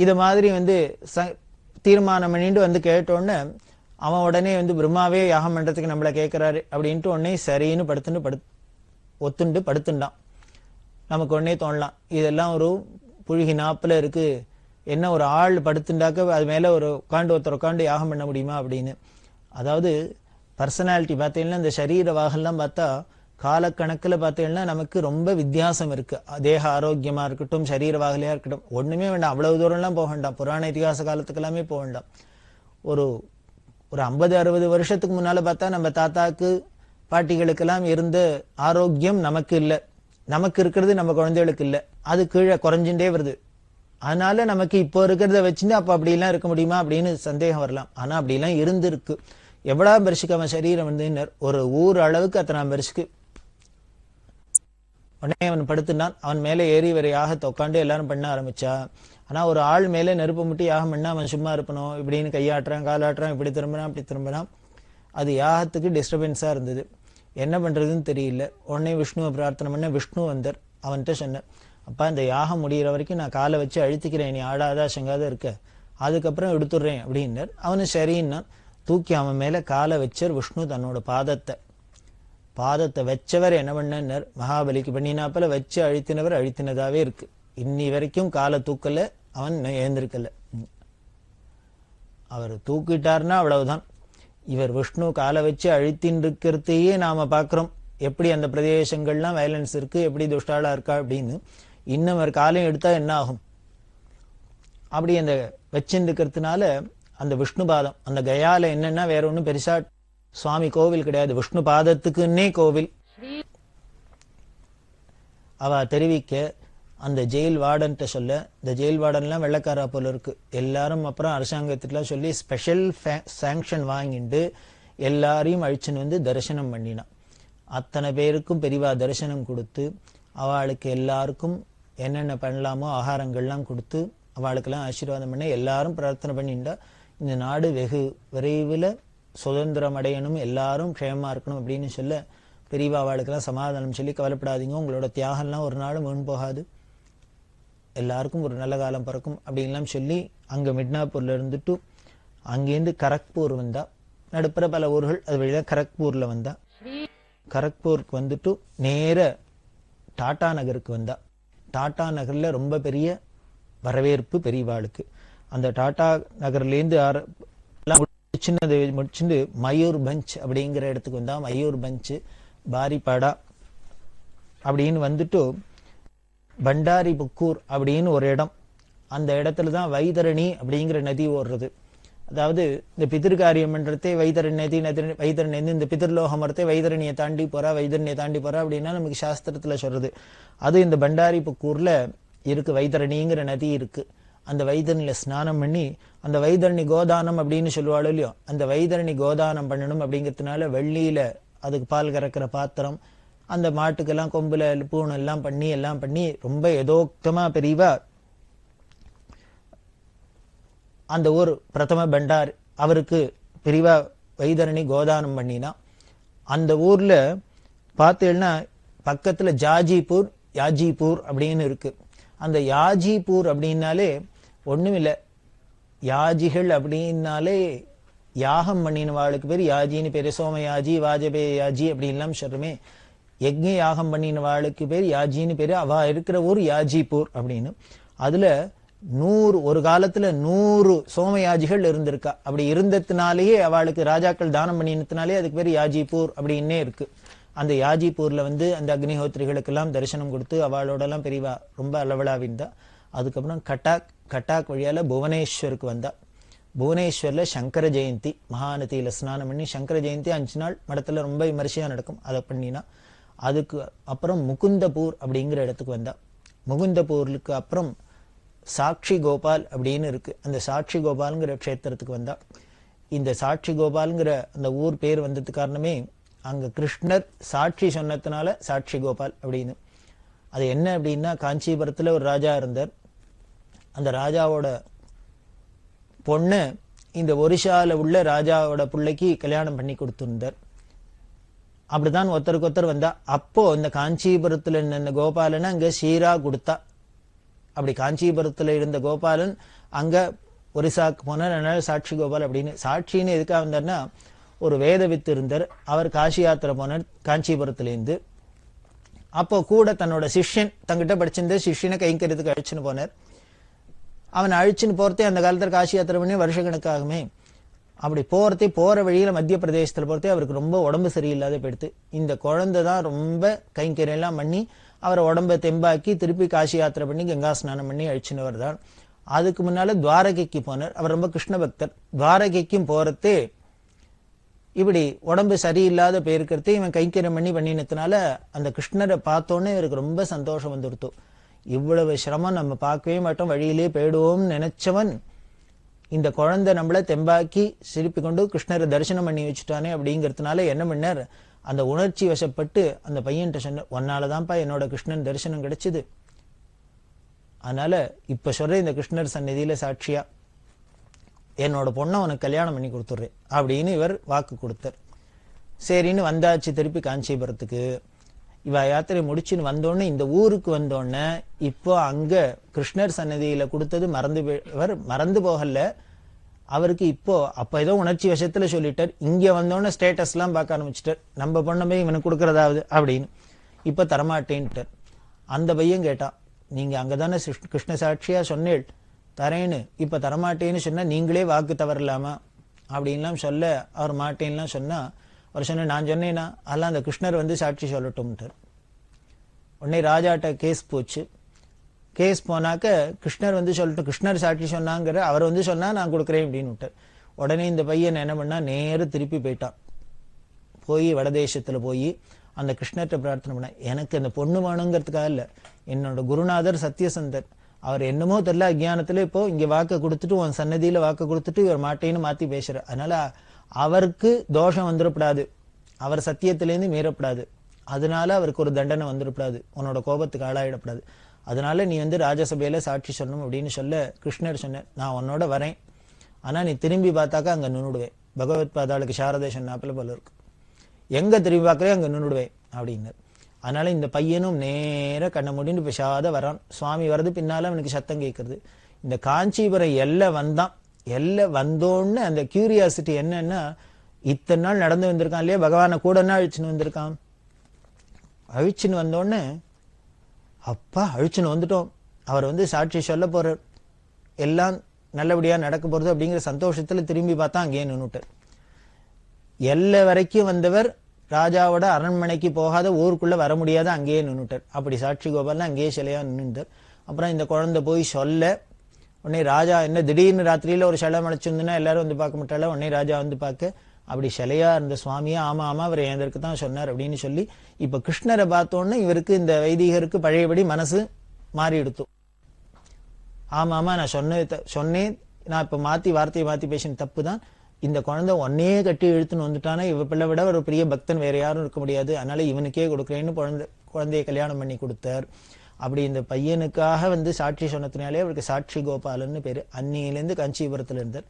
E: இது மாதிரி தீர்மானம் பண்ணிட்டு கேட்டோடனே அவன் உடனே பிரம்மாவே யாகம் பண்றதுக்கு நம்மள கேட்கிறாரு அப்படின்ட்டு உடனே சரின்னு ஒத்துண்டு படுத்துண்டான். நமக்கு உடனே தோணலாம், இதெல்லாம் ஒரு புழுகி நாப்புல இருக்கு, என்ன ஒரு ஆள் படுத்துண்டாக்க அது மேல ஒரு ஒருத்தர் உட்காந்து யாகம் பண்ண முடியுமா அப்படின்னு. அதாவது பர்சனாலிட்டி பார்த்தீங்கன்னா, இந்த சரீர வாகெல்லாம் பார்த்தா காலக்கணக்கில் பார்த்தீங்கன்னா நமக்கு ரொம்ப வித்தியாசம் இருக்கு. தேக ஆரோக்கியமா இருக்கட்டும், சரீர வாகலையா இருக்கட்டும், ஒண்ணுமே வேண்டாம், அவ்வளவு தூரம்லாம் போக வேண்டாம், புராண இதிகாச காலத்துக்கு எல்லாமே போக வேண்டாம். ஒரு 50-60 வருஷத்துக்கு முன்னால பார்த்தா நம்ம தாத்தாக்கு பாட்டிகளுக்கெல்லாம் இருந்த ஆரோக்கியம் நமக்கு இல்லை, நமக்கு இருக்கிறது நம்ம குழந்தைகளுக்கு இல்லை, அது கீழே குறைஞ்சுட்டே வருது. அதனால நமக்கு இப்போ இருக்கிறத வச்சுட்டு அப்ப அப்படிலாம் இருக்க முடியுமா அப்படின்னு சந்தேகம் வரலாம். ஆனா அப்படிலாம் இருந்திருக்கு. எவ்வளவு பெருசுக்கு அவன் சரீரம் ஒரு ஊர் அளவுக்கு அத்தனை பெருசுக்கு. உடனே அவன் படுத்துனான், அவன் மேல ஏறி வேற யாகத்தை உட்காந்து எல்லாரும் பண்ண ஆரம்பிச்சா. ஆனா ஒரு ஆள் மேல நெருப்பு முட்டி யாகம் பண்ணா அவன் சும்மா இருப்பணும், இப்படின்னு கையாட்டுறான் காலாட்டுறான், இப்படி திரும்பினான் அப்படி திரும்பினான். அது யாகத்துக்கு டிஸ்டர்பன்ஸா இருந்தது, என்ன பண்றதுன்னு தெரியல. உடனே விஷ்ணுவை பிரார்த்தனை பண்ண, விஷ்ணு வந்தார். அவன்கிட்ட சொன்னார், அப்பா இந்த யாகம் முடிகிற வரைக்கும் நான் காலை வச்சு அழுத்திக்கிறேன், நீ ஆடாதா சங்காத இருக்க, அதுக்கப்புறம் எடுத்துடுறேன் அப்படின்னார். அவனு சரின்னா தூக்கி அவன் மேல காலை வச்சார் விஷ்ணு. தன்னோட பாதத்தை வச்சவர் என்ன பண்ணார், மகாபலிக்கு பண்ணினாப்பல வச்சு அழுத்தினவர் அழுத்தினதாவே இருக்கு. இன்னி வரைக்கும் காலை தூக்கல, அவன் எழுந்திருக்கல. அவர் தூக்கிட்டார்னா அவ்வளவுதான். இவர் விஷ்ணு காலை வச்சு அழுத்தின் இருக்கிறதையே நாம பார்க்கிறோம். எப்படி அந்த பிரதேசங்கள்லாம் வயலன்ஸ் இருக்கு, எப்படி துஷ்டாளா இருக்கா அப்படின்னு. இன்னும் அவர் காலையும் எடுத்தா என்ன ஆகும்? அப்படி அந்த வச்சிருக்கிறதுனால அந்த விஷ்ணு பாதம், அந்த கயால என்னன்னா வேற ஒன்றும் பெருசா சுவாமி கோவில் கிடையாது, விஷ்ணு பாதத்துக்குன்னே கோவில். அவ தெரிவிக்க அந்த ஜெயில் வார்டன்ட்ட சொல்ல, இந்த ஜெயில் வார்டன்லாம் வெள்ளக்காரா போல இருக்கு. எல்லாரும் அப்புறம் அரசாங்கத்துக்குலாம் சொல்லி ஸ்பெஷல் சாங்ஷன் வாங்கிட்டு எல்லாரையும் அழிச்சுன்னு வந்து தரிசனம் பண்ணினான். அத்தனை பேருக்கும் பெரிவா தரிசனம் கொடுத்து அவளுக்கு எல்லாருக்கும் என்னென்ன பண்ணலாமோ ஆகாரங்கள்லாம் கொடுத்து அவளுக்கெல்லாம் ஆசீர்வாதம் பண்ணி எல்லாரும் பிரார்த்தனை பண்ணிட்டா இந்த நாடு வெகு விரைவில் சுதந்திரம் அடையணும், எல்லாரும் க்ஷேமமா இருக்கணும் அப்படின்னு சொல்ல பெரியவா அவளுக்கெல்லாம் சமாதானம் சொல்லி, கவலைப்படாதீங்க, உங்களோட தியாகம்லாம் ஒரு நாளும் வீண் போகாது, எல்லாருக்கும் ஒரு நல்ல காலம் பிறக்கும் அப்படின்லாம் சொல்லி அங்க மிட்னாப்பூர்ல இருந்துட்டு அங்கேருந்து கரக்பூர் வந்தா. நடுப்புற பல ஊர்கள், அது வழியா கரக்பூர்ல வந்தா. கரக்பூருக்கு வந்துட்டு நேர டாடா நகருக்கு வந்தா. டாடா நகர்ல ரொம்ப பெரிய வரவேற்பு பெரியவாளுக்கு. அந்த டாடா நகர்லேருந்து முடிச்சுட்டு மயூர் பஞ்ச் அப்படிங்கிற இடத்துக்கு வந்தா. மயூர் பஞ்ச் பாரிபாடா அப்படின்னு வந்துட்டு பண்டாரி புக்கூர் அப்படின்னு ஒரு இடம். அந்த இடத்துல தான் வைதரணி அப்படிங்கிற நதி ஓடுறது. அதாவது இந்த பிதிர்காரியம் பண்றதே வைதரணி நதி, வைதரணி இந்த பிதிர்லோக மரத்தை வைதரணியை தாண்டி போறா, வைதரணியை தாண்டி போறா அப்படின்னா நமக்கு சாஸ்திரத்துல சொல்றது. அது இந்த பண்டாரி புக்கூர்ல இருக்கு, வைதரணிங்கிற நதி இருக்கு. அந்த வைதரணியில ஸ்நானம் பண்ணி அந்த வைதரணி கோதானம் அப்படின்னு சொல்லுவாள் இல்லையோ, அந்த வைதரணி கோதானம் பண்ணணும் அப்படிங்கிறதுனால வெள்ளியில அதுக்கு பால் கறக்கிற பாத்திரம், அந்த மாட்டுக்கெல்லாம் கொம்புல பூணு எல்லாம் பண்ணி ரொம்ப ஏதோக்தமா பெரியவா அந்த ஊர் பிரதம பண்டார் அவருக்கு பெரியவா வைதரணி கோதானம் பண்ணினா. அந்த ஊர்ல பார்த்தீங்கன்னா பக்கத்துல ஜாஜிபூர் யாஜிபூர் அப்படின்னு இருக்கு. அந்த யாஜிபூர் அப்படின்னாலே ஒண்ணும் இல்லை, யாஜிகள் அப்படின்னாலே யாகம் பண்ணினவாளுக்கு பேர் யாஜின்னு பேரு. சோமயாஜி வாஜபேய யாஜி அப்படின்லாம் சொல்றமே, யஜ்ஞ யாகம் பண்ணினவாளுக்கு பேர் யாஜின்னு பேரு. அவ இருக்கிற ஊர் யாஜிபூர் அப்படின்னு. அதுல 100 ஒரு காலத்துல 100 சோமயாஜிகள் இருந்திருக்கா. அப்படி இருந்ததுனாலேயே அவளுக்கு ராஜாக்கள் தானம் பண்ணினதுனாலே அதுக்கு பேர் யாஜிபூர் அப்படின்னே இருக்கு. அந்த யாஜிபூர்ல வந்து அந்த அக்னிஹோத்திரிகளுக்கெல்லாம் தரிசனம் கொடுத்து அவளோட எல்லாம் பெரியவா ரொம்ப அளவலாவிந்தா. அதுக்கப்புறம் கட்டாக் வழியால புவனேஸ்வருக்கு வந்தா. புவனேஸ்வர்ல சங்கர ஜெயந்தி மகாநதியில ஸ்நானம் பண்ணி, சங்கர ஜெயந்தி 5 நாள் மடத்துல ரொம்ப விமர்சையா நடக்கும், அதை பண்ணினா. அதுக்கு அப்புறம் முகுந்தபூர் அப்படிங்கிற இடத்துக்கு வந்தா. முகுந்தபூருக்கு அப்புறம் சாட்சி கோபால் அப்படின்னு இருக்கு. அந்த சாட்சி கோபால்ங்கிற க்ஷேத்திரத்துக்கு வந்தா. இந்த சாட்சி கோபால்ங்கிற அந்த ஊர் பேர் வந்ததுக்கு காரணமே அங்க கிருஷ்ணர் சாட்சி சொன்னதுனால சாட்சி கோபால் அப்படின்னு. அது என்ன அப்படின்னா, காஞ்சிபுரத்துல ஒரு ராஜா இருந்தார். அந்த ராஜாவோட பொண்ணு இந்த ஒரிசால உள்ள ராஜாவோட பிள்ளைக்கு கல்யாணம் பண்ணி கொடுத்திருந்தார். அப்படிதான் ஒருத்தருக்கு ஒருத்தர் வந்தா. அப்போ இந்த காஞ்சிபுரத்துல இருந்த கோபாலன் அங்க சீரா கொடுத்தா. அப்படி காஞ்சிபுரத்துல இருந்த கோபாலன் அங்க ஒரிசாக்கு போனார். அதனால சாட்சி கோபால் அப்படின்னு. சாட்சின்னு எதுக்காக வந்தார்னா, ஒரு வேத வித்து இருந்தார். அவர் காசி யாத்திரை போனார் காஞ்சிபுரத்திலேருந்து. அப்போ கூட தன்னோட சிஷ்யன், தங்கிட்ட படிச்சிருந்த சிஷ்யனை கைங்கிறதுக்கு அழிச்சுன்னு போனார். அவன் அழிச்சுன்னு போறதே அந்த காலத்துல காசி யாத்திரை பண்ணி வருஷக்கணக்காகுமே. அப்படி போற வழியில மத்திய பிரதேசத்துல போறதே அவருக்கு ரொம்ப உடம்பு சரியில்லாத போயிடுத்து. இந்த குழந்தை தான் ரொம்ப கைங்கரியெல்லாம் பண்ணி அவரை உடம்பை தெம்பாக்கி திருப்பி காசி யாத்திரை பண்ணி கங்கா ஸ்நானம் பண்ணி அழிச்சுன்னு தான். அதுக்கு முன்னால துவாரகைக்கு போனார். அவர் ரொம்ப கிருஷ்ண பக்தர். துவாரகைக்கும் போறதே இப்படி உடம்பு சரியில்லாத போயிருக்கிறதே இவன் கைங்கரியம் பண்ணினதுனால அந்த கிருஷ்ணரை பார்த்தோன்னே இவருக்கு ரொம்ப சந்தோஷம் வந்துடுத்து. இவ்வளவு சிரமம் நம்ம பார்க்கவே மாட்டோம், வழியிலே போயிடுவோம்னு நினைச்சவன் இந்த குழந்தை நம்மள தெம்பாக்கி சிரிப்பி கொண்டு கிருஷ்ணரை தரிசனம் பண்ணி வச்சுட்டானே அப்படிங்கிறதுனால என்ன பண்ணார், அந்த உணர்ச்சி வசப்பட்டு அந்த பையன்கிட்ட சொன்ன, உன்னாலதான்ப்பா என்னோட கிருஷ்ணன் தரிசனம் கிடைச்சது, அதனால இப்ப சொல்ற இந்த கிருஷ்ணர் சந்நிதியில சாட்சியா என்னோட பொண்ணை உனக்கு கல்யாணம் பண்ணி கொடுத்துட்றேன் அப்படின்னு இவர் வாக்கு கொடுத்தார். சரின்னு வந்தாச்சு திருப்பி காஞ்சிபுரத்துக்கு. இவ யாத்திரை முடிச்சுன்னு வந்தோடனே இந்த ஊருக்கு வந்தோடனே இப்போ அங்க கிருஷ்ணர் சன்னதியில கொடுத்தது மறந்து போகல அவருக்கு. இப்போ அப்ப ஏதோ உணர்ச்சி வசத்துல சொல்லிட்டார். இங்க வந்தோடனே ஸ்டேட்டஸ் எல்லாம் பார்க்க ஆரம்பிச்சுட்டார், நம்ம பொண்ணமே இவனுக்கு கொடுக்கறதாவது அப்படின்னு. இப்ப தரமாட்டேன்ட்டார். அந்த பையன் கேட்டான், நீங்க அங்கதானே கிருஷ்ண சாட்சியா சொன்னேள், தரேன்னு இப்ப தரமாட்டேன்னு சொன்னா நீங்களே வாக்கு தவறலாமா அப்படின்லாம் சொல்ல அவர் மாட்டேன்லாம் சொன்னா அவர் சொன்ன நான் சொன்னேன்னா அதெல்லாம் அந்த கிருஷ்ணர் வந்து சாட்சி சொல்லட்டும்ட்டார். உடனே ராஜாட்ட கேஸ் போச்சு. கேஸ் போனாக்க கிருஷ்ணர் வந்து சொல்லட்டும், கிருஷ்ணர் சாட்சி சொன்னாங்கிற அவர் வந்து சொன்னா நான் கொடுக்குறேன் அப்படின்னு விட்டார். உடனே இந்த பையன் என்ன பண்ணா நேர திருப்பி போயிட்டான். போய் வடதேசத்துல போய் அந்த கிருஷ்ணர்கிட்ட பிரார்த்தனை பண்ண, எனக்கு அந்த பொண்ணு வேணுங்கிறதுக்காக இல்ல, என்னோட குருநாதர் சத்தியசந்தர் அவர் என்னமோ தெரியல அஜ்ஞானத்துல இப்போ இங்க வாக்க கொடுத்துட்டு உன் சன்னதியில வாக்க கொடுத்துட்டு இவர் மாட்டேன்னு மாத்தி பேசுற, அதனால அவருக்கு தோஷம் வந்துடப்படாது, அவர் சத்தியத்திலேருந்து மீறப்படாது, அதனால அவருக்கு ஒரு தண்டனை வந்துடப்படாது, உன்னோட கோபத்துக்கு ஆளாயிடப்படாது, அதனால நீ வந்து ராஜசபையில சாட்சி சொல்லணும் அப்படின்னு சொல்ல கிருஷ்ணர் சொன்ன, நான் உன்னோட வரேன், ஆனா நீ திரும்பி பார்த்தாக்கா அங்க நின்னுடுவேன், பகவத் பாதாளுக்கு சாரதா சொன்னாப்பில் போல இருக்கு, எங்க திரும்பி பார்க்கறே அங்க நின்னுடுவேன் அப்படின்னார். அதனால இந்த பையனும் நேர கண்ணை மூடிட்டு பேசாத வரான். சுவாமி வர்றது பின்னால அவனுக்கு சத்தம் கேட்கறது. இந்த காஞ்சிபுரம் எல்லை வந்தான். எல்லை வந்தோன்னு அந்த கியூரியாசிட்டி என்னன்னா, இத்தனை நாள் நடந்து வந்திருக்கான் இல்லையா, பகவானை கூட அழிச்சுன்னு வந்திருக்கான். அழிச்சுன்னு வந்தோடனே அப்பா அழிச்சுன்னு வந்துட்டோம், அவர் வந்து சாட்சி சொல்ல போறார், எல்லாம் நல்லபடியா நடக்க போறது அப்படிங்கிற சந்தோஷத்துல திரும்பி பார்த்தா அங்கேயே நின்னுட்டார். எல்லை வரைக்கும் வந்தவர் ராஜாவோட அரண்மனைக்கு போகாத, ஊருக்குள்ள வர முடியாத அங்கேயே நின்னுட்டார். அப்படி சாட்சி கோபால் அங்கேயே சிலையா நின்றுட்டார். அப்புறம் இந்த குழந்தை போய் சொல்ல, உடனே ராஜா என்ன திடீர்னு ராத்திரியில ஒரு சிலை மலைச்சிருந்துன்னா எல்லாரும் வந்து பார்க்க மாட்டால, உடனே ராஜா வந்து பார்க்க அப்படி சிலையா இருந்த சுவாமியா, ஆமா ஆமா அவர் எதற்கு தான் சொன்னார் அப்படின்னு சொல்லி, இப்ப கிருஷ்ணரை பார்த்தோன்னு இவருக்கு இந்த வைதிகருக்கு பழையபடி மனசு மாறி எடுத்தோம். ஆமா ஆமா நான் சொன்னேன், நான் இப்ப வார்த்தையை மாத்தி பேசின தப்பு தான், இந்த குழந்தை ஒன்னையே கட்டி இழுத்துன்னு வந்துட்டானா இவ பிள்ளை விட ஒரு பெரிய பக்தன் வேற யாரும் இருக்க முடியாது, அதனால இவனுக்கே கொடுக்குறேன்னு குழந்தைய கல்யாணம் பண்ணி கொடுத்தார். அப்படி இந்த பையனுக்காக வந்து சாட்சி சொன்னதுனாலே அவருக்கு சாட்சி கோபாலன்னு பேரு. அன்னியிலேருந்து காஞ்சிபுரத்துல இருந்தார்.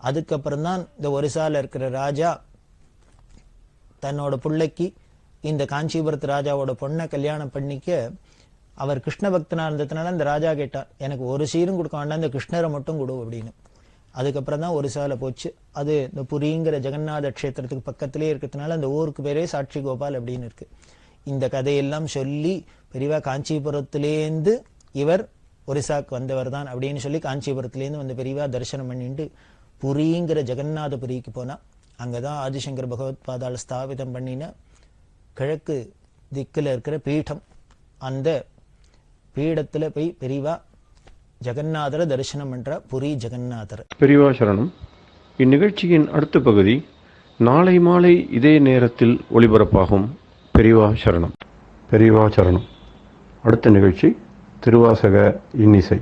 E: அதுக்கப்புறம் தான் இந்த ஒரிசால இருக்கிற ராஜா தன்னோட பிள்ளைக்கு இந்த காஞ்சிபுரத்து ராஜாவோட பொண்ணை கல்யாணம் பண்ணிக்க, அவர் கிருஷ்ண பக்தனா இருந்ததுனால அந்த ராஜா கேட்டார், எனக்கு ஒரு சீரும் கொடுக்க வேண்டாம், இந்த கிருஷ்ணரை மட்டும் கொடு அப்படின்னு. அதுக்கப்புறம் தான் ஒரிசால போச்சு. அது இந்த புரிங்கிற ஜெகநாத கஷேத்திரத்துக்கு பக்கத்திலே இருக்கிறதுனால அந்த ஊருக்கு பேரே சாட்சி கோபால் அப்படின்னு இருக்கு. இந்த கதையெல்லாம் சொல்லி பெரியவா காஞ்சிபுரத்திலேருந்து இவர் ஒரிசாக்கு வந்தவர் தான் அப்படின்னு சொல்லி காஞ்சிபுரத்திலேருந்து வந்து பெரியவா தரிசனம் பண்ணிட்டு புரிங்கிற ஜெகநாதபுரிக்கு போனா, அங்கதான் ஆதிசங்கர் பகவத் பாதாள ஸ்தாபிதம் பண்ணின கிழக்கு திக்குல இருக்கிற பீடம். அந்த பீடத்துல போய் பெரியவா ஜெகநாதரை தரிசனம் பண்ற, புரி ஜெகநாதர்.
A: பெரியவா சரணம். இந்நிகழ்ச்சியின் அடுத்த பகுதி நாளை மாலை இதே நேரத்தில் ஒளிபரப்பாகும். பெரியவா சரணம். பெரியவா சரணம். அடுத்த நிகழ்ச்சி திருவாசக இன்னிசை.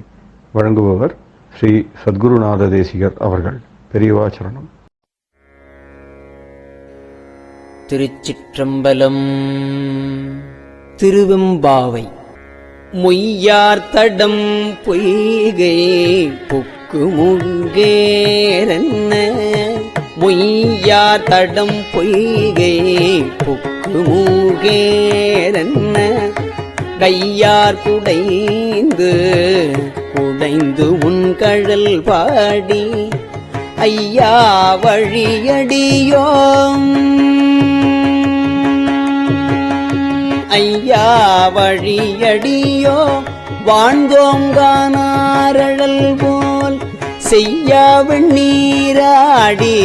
A: வழங்குபவர் ஸ்ரீ சத்குருநாத தேசிகர் அவர்கள். பெரியவா சரணம்.
F: திருச்சிற்றம்பலம். திருவெம்பாவை. மொய்யார் தடம் பொய்கை புக்கு முங்கேரன்ன, மொய்யார் தடம் பொய்கை புக்கு மூகேரன்ன, கையார் குடைந்து குடைந்து உன் கழல் பாடி ஐயா வழியடியோம், ஐயா வழியடியோ வாழ்ந்தோங்கானாரழல் போல் செய்யா வெண்ணீராடி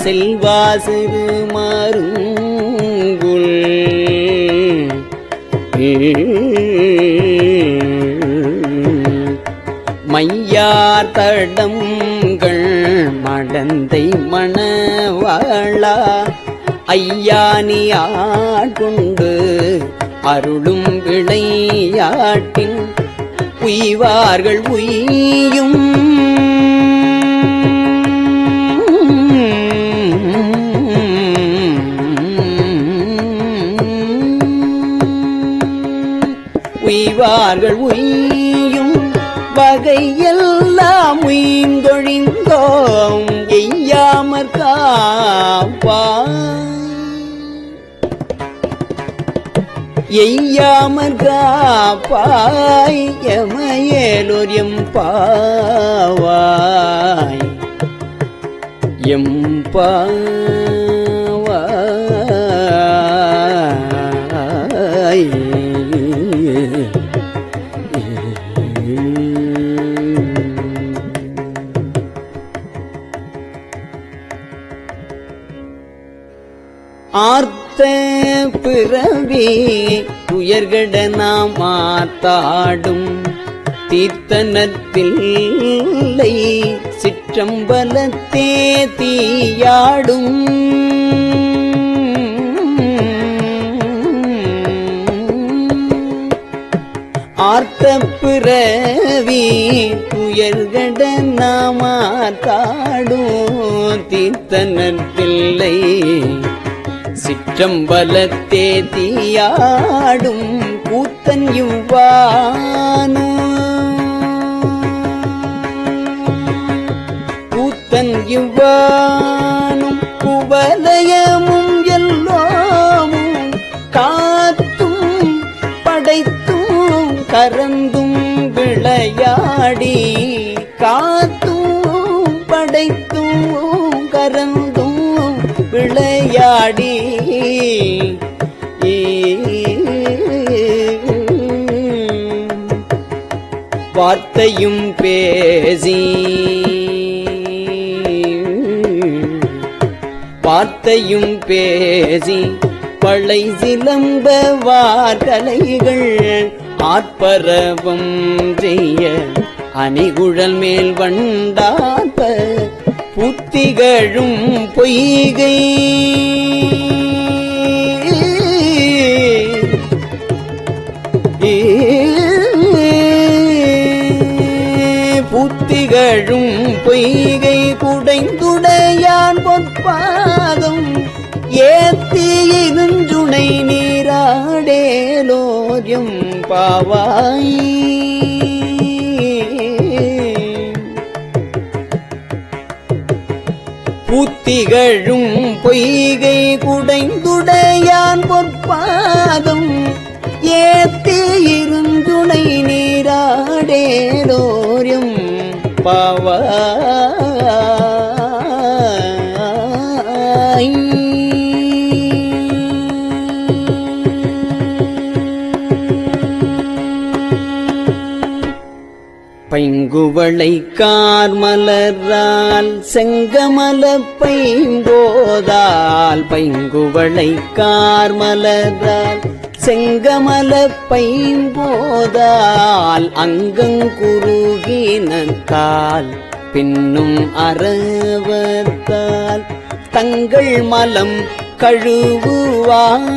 F: செல்வா சிறு மருங்குல் மையார் தடங்கள் மடந்தை மணவாளா ஐயானி ஆட்கொண்டு அருளும் விளையாட்டின் உய்வார்கள் உய்யும் உய்வார்கள் உய்யும் வகையெல்லாம் உய்ந்தொழிந்தோம் எய்யாமற் காப்பாய், எய்யாமற் காப்பாய் எமையேலோர் எம்பாவாய், எம்பாவாய். ஆர்த்த பிறவி துயர்கட நாம் மாத்தாடும் தீர்த்தனத்தில்லை சிற்றம்பலத்தே தீயாடும் ஆர்த்த பிறவி துயர்கட நாமாத்தாடும் தீர்த்தனத்தில்லை சிற்றம்பலத்தே தீயாடும் கூத்தன் இவ்வானு கூத்தன் இவ்வானும் குவலயமும் எல்லோமும் காத்தும் படைத்தும் கரந்தும் விளையாடி காத்தும் படைத்தும் கரந்தும் விளையாடி வார்த்தையும் பேசி வார்த்தையும் பேசி பழை சிலம்ப வார்கலைகள் ஆர்ப்பரவம் செய்ய அணிகுழல் மேல் வண்டார்ப்ப புத்திகழும் பொய்கை புத்திகழும் பொய்கை குடைந்துடையான் பொற்பாதம் ஏத்தி இருஞ்சுனை நீராடேலோரியம் பாவாய் புத்திகழும் பொய்கை குடைந்துடையான் பொற்பாதம் ஏத்தி இருந்துணை நீராடேலோரியம் பாவாய் பைங்குவளை கார்மலரால் செங்கமல பைம்போதால் பைங்குவளை கார்மலரால் செங்கமல பைம்போதால் அங்கங்குருகினத்தால் பின்னும் அரவத்தால் தங்கள் மலம் கழுவுவார்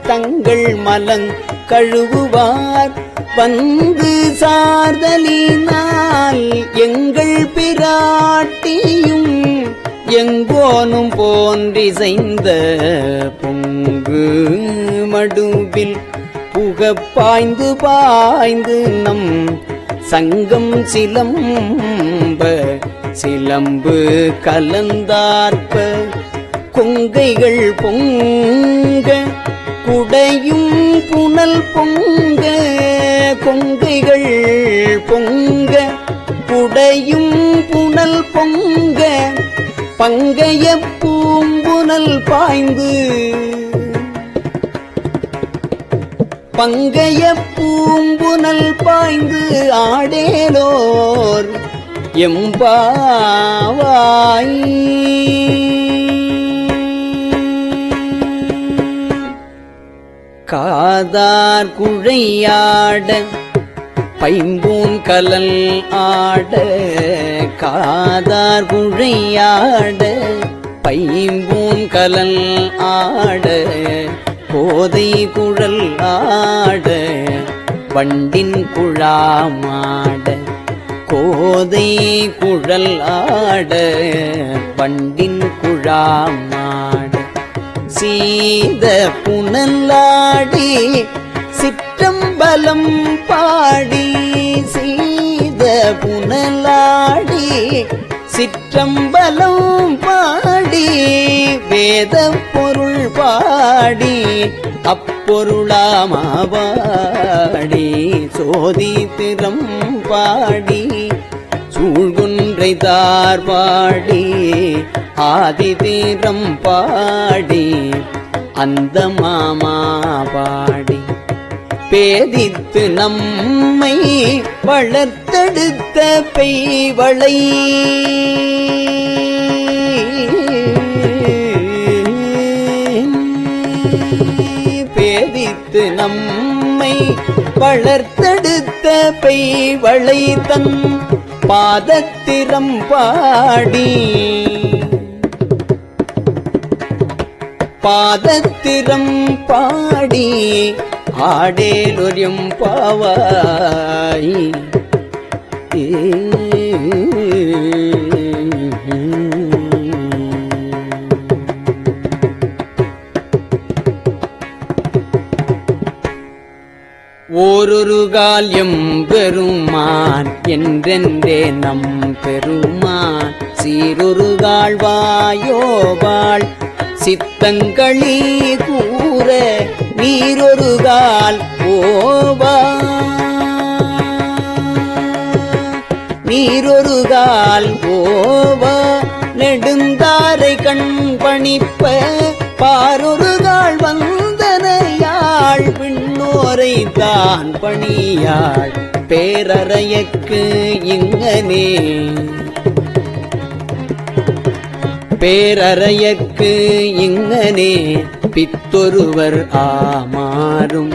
F: தங்கள் மலங் கழுவுவார் வந்து சார்தலினால் எங்கள் பிராட்டியும் எங்கோனும் போன்றிசைந்த பொங்கு மடுவில் புகப்பாய்ந்து பாய்ந்து நம் சங்கம் சிலம்ப சிலம்பு கலந்தார்ப்ப கொங்கைகள் பொங்க குடையும் புனல் பொங்க கொங்கைகள் பொங்க குடையும் புனல் பொங்க பங்கைய பூம்புனல் பாய்ந்து பங்கைய பூம்புனல் பாய்ந்து ஆடேலோர் எம்பாவாய் காதார் குழையாட பைம்பூன் கலல் ஆட காதார் குழையாட பைம்பூன் கலல் ஆட கோதை குழல் ஆட வண்டின் குழாமாட கோதை குழல் ஆட வண்டின் குழாமாட சீத புனலாடி சிற்றம்பலம் பாடி சீத புனலாடி சிற்றம்பலம் பாடி வேத பொருள் பாடி அப்பொருளாமாவாடி சோதி திறம் பாடி சூழ்குன்றை தார் பாடி ஆதி தீரம் பாடி அந்த மாமா பாடி பேதித்து நம்மை வளர்த்தெடுத்த பெய்வளை வைத்து நம்மை வளர்த்தெடுத்த பெய்வளை தன் பாதத்திரம் பாடி பாதத்திரம் பாடி ஆடேலொரியம் பாவாய். ஓரொரு கால் எம்பெருமான் என்றென்றே நம் பெருமான் சீரொரு கால் வாயோவாள் சித்தங்களி கூற நீரொரு கால் ஓவா நீரொரு கால் ஓவா நெடுந்தாரை கண் பணிப்ப பாரொரு கால் வந்தனையாள் விண்ணோரை தான் பணியாள் பேரறையக்கு இங்கனே பேரறையக்கு இங்கனே பித்தொருவர் ஆமாறும்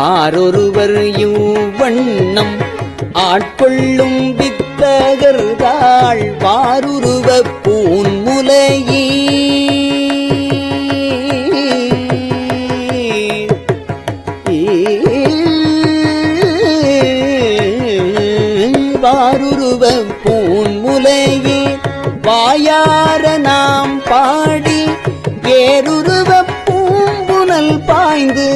F: ஆரொருவர் இவ்வண்ணம் ஆட்கொள்ளும் வித்தகர்தாள் வாருருவ பூன்முலையீ வாருருவ பூன்முலையே வாயார நாம் பாடி ஏருருவ பூம்புனல் பாய்ந்து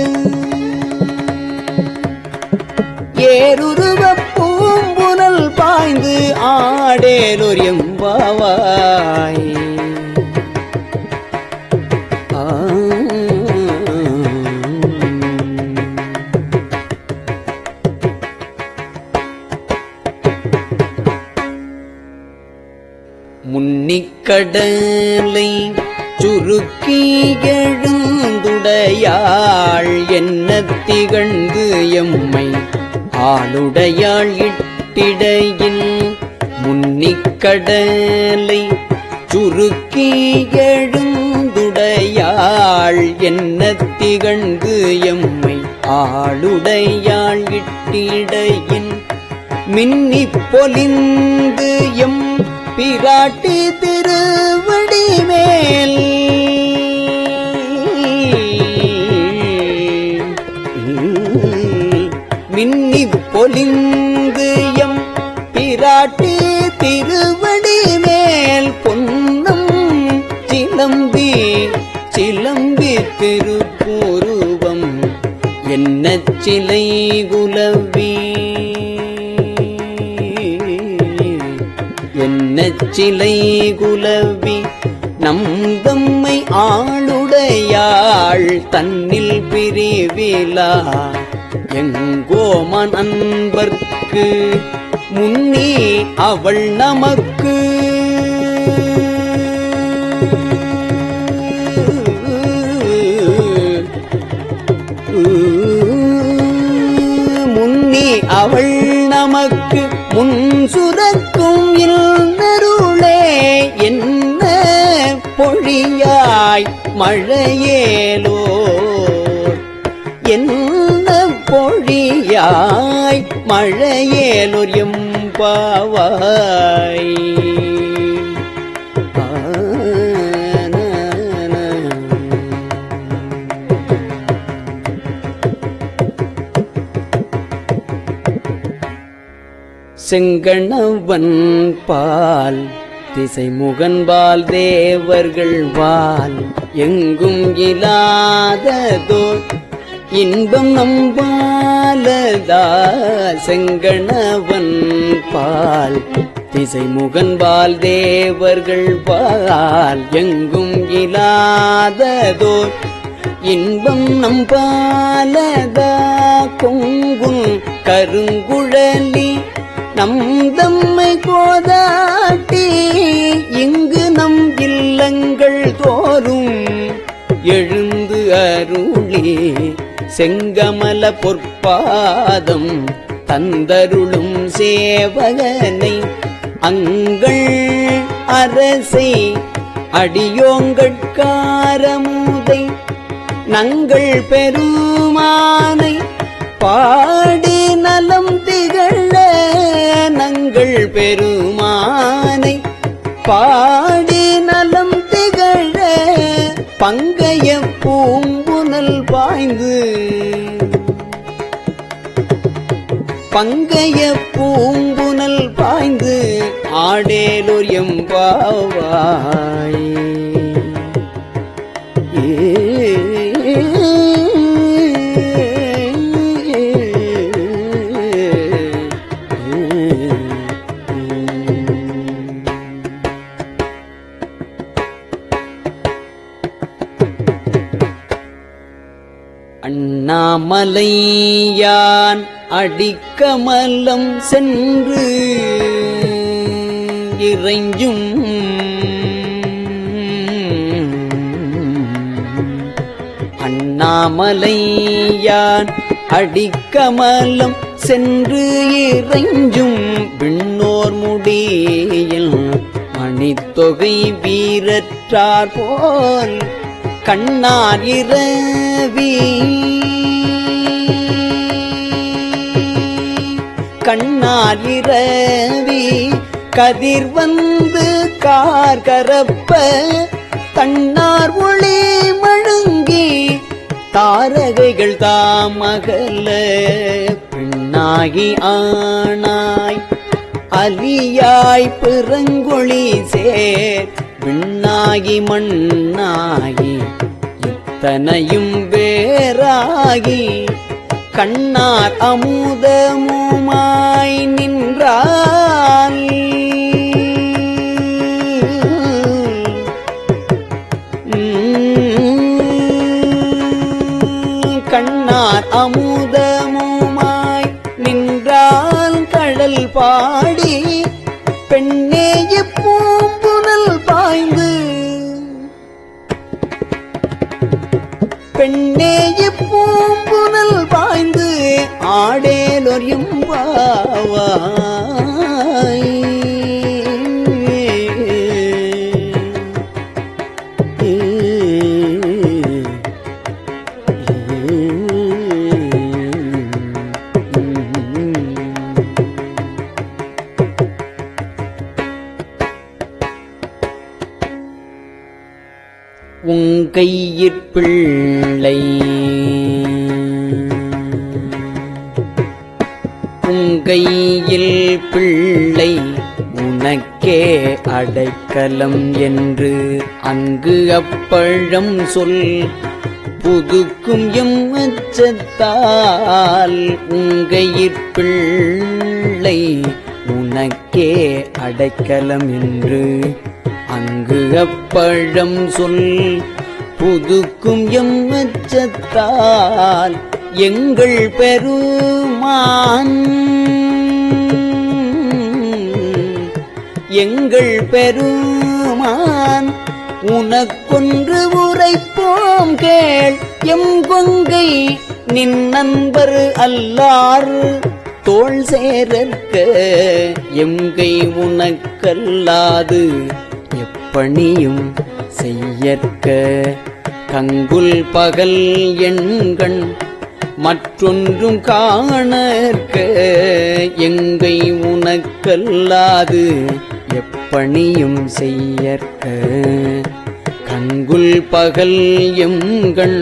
F: ஏருருவ பூம்புனல் பாய்ந்து ஆடேலொரு எம்பாவாய். முன்னிக்கடலை சுருக்கி எழுந்துடையாள் என்ன திகழ்ந்து எம்மை ஆளுடையாள் இட்டிடையின் முன்னிக்கடலை சுருக்கி எழுந்துடையாள் என்ன திகழ்ந்து எம்மை ஆளுடையாள் இட்டிடையின் மின்னிப் பொலிந்து எம் பிராட்டி திருவடி மேல் மின்னிப் பொலிந்து எம் பிராட்டி திருவடி மேல் பொன்னம் சிலம்பி சிலம்பி திருப்பூருவம் என்ன சிலை குலவி என்ன சிலை குலவி நம் தம்மை ஆளுடையாள் தன்னில் பிரிவிலா எங்கோமன் அன்பர்க்கு முன்னே அவள் நமக்கு முன்னே அவள் நமக்கு முன் சுரக்கும் இல்லருளே என்ன பொழியாய் மழையேலோ என்ன பொழியாய் மழையேலோர் எம்பாவாய். செங்கணவன் பால் திசைமுகன்பால் தேவர்கள் வால் எங்கும் இல்லாததோர் இன்பம் நம்பாலதா செங்கணவன் பால் திசைமுகன்பால் தேவர்கள் பால் எங்கும் இல்லாததோர் இன்பம் நம்பாலதா கொங்குன் கருங்குழலி நம் தம்மை கோதாட்டி இங்கு நம் இல்லங்கள் தோறும் எழுந்து அருளே செங்கமல பொற்பாதம் தந்தருளும் சேவகனை அங்கள் அரசை அடியோங்கட்காரமுதை நங்கள் பெருமானை பாடி நலம் திகழ நங்கள் பெருமானை பாடி நலம் திகழ பங்கைய பூம்புனல் பாய்ந்து பங்கைய பூம்புனல் பாய்ந்து ஆடேலோர் எம்பாவாய். அண்ணாமலையான் அடிக்கமலம் சென்று இறைஞ்சும் அண்ணாமலையான் அடிக்கமலம் சென்று இறைஞ்சும் விண்ணோர் முடியில் மணித்தொகை வீரற்றார் போல் கண்ணார் இரவி கண்ணார் இரவி கதிர் வந்து கார் கரப்ப தன்னார் ஒளி மழுங்கி தாரகைகள் தாமகல பெண்ணாகி ஆனாய் அலியாய் பிறங்கொழி சேர் விண்ணாகி மண்ணாகி இத்தனையும் வேறாகி கண்ணார் அமுதமுமாய் நின்றால் கண்ணார் அமுதமுமாய் நின்றால் கடல் பாடி பெண்ணே பூம்புனல் பாய்ந்து பெண்ணே பூம்புனல் பாய்ந்து ஆடேலோர் எம்பாவாய். உங்கையிற்பிள்ளை உங்கையில் பிள்ளை உனக்கே அடைக்கலம் என்று அங்கு அப்பழம் சொல் புதுக்கும் எம் அச்சத்தால் உங்கையிற்பிள்ளை உனக்கே அடைக்கலம் என்று அங்கு அப்பழம் சொல் புதுக்கும் எம் அச்சத்தால் எங்கள் பெருமான் எங்கள் பெருமான் உனக்கொன்று உரைப்போம் கேள் எம் கொங்கை நின் நண்பர் அல்லார் தோள் சேரற்க எங்கை உனக்கல்லாது எப்பணியும் செய்யற்க கங்குல் பகல் எண்கண் மற்றொன்றும் காணற்க எங்கை உனக்கல்லாது எப்பணியும் செய்யற்க கங்குல் பகல் எண்கண்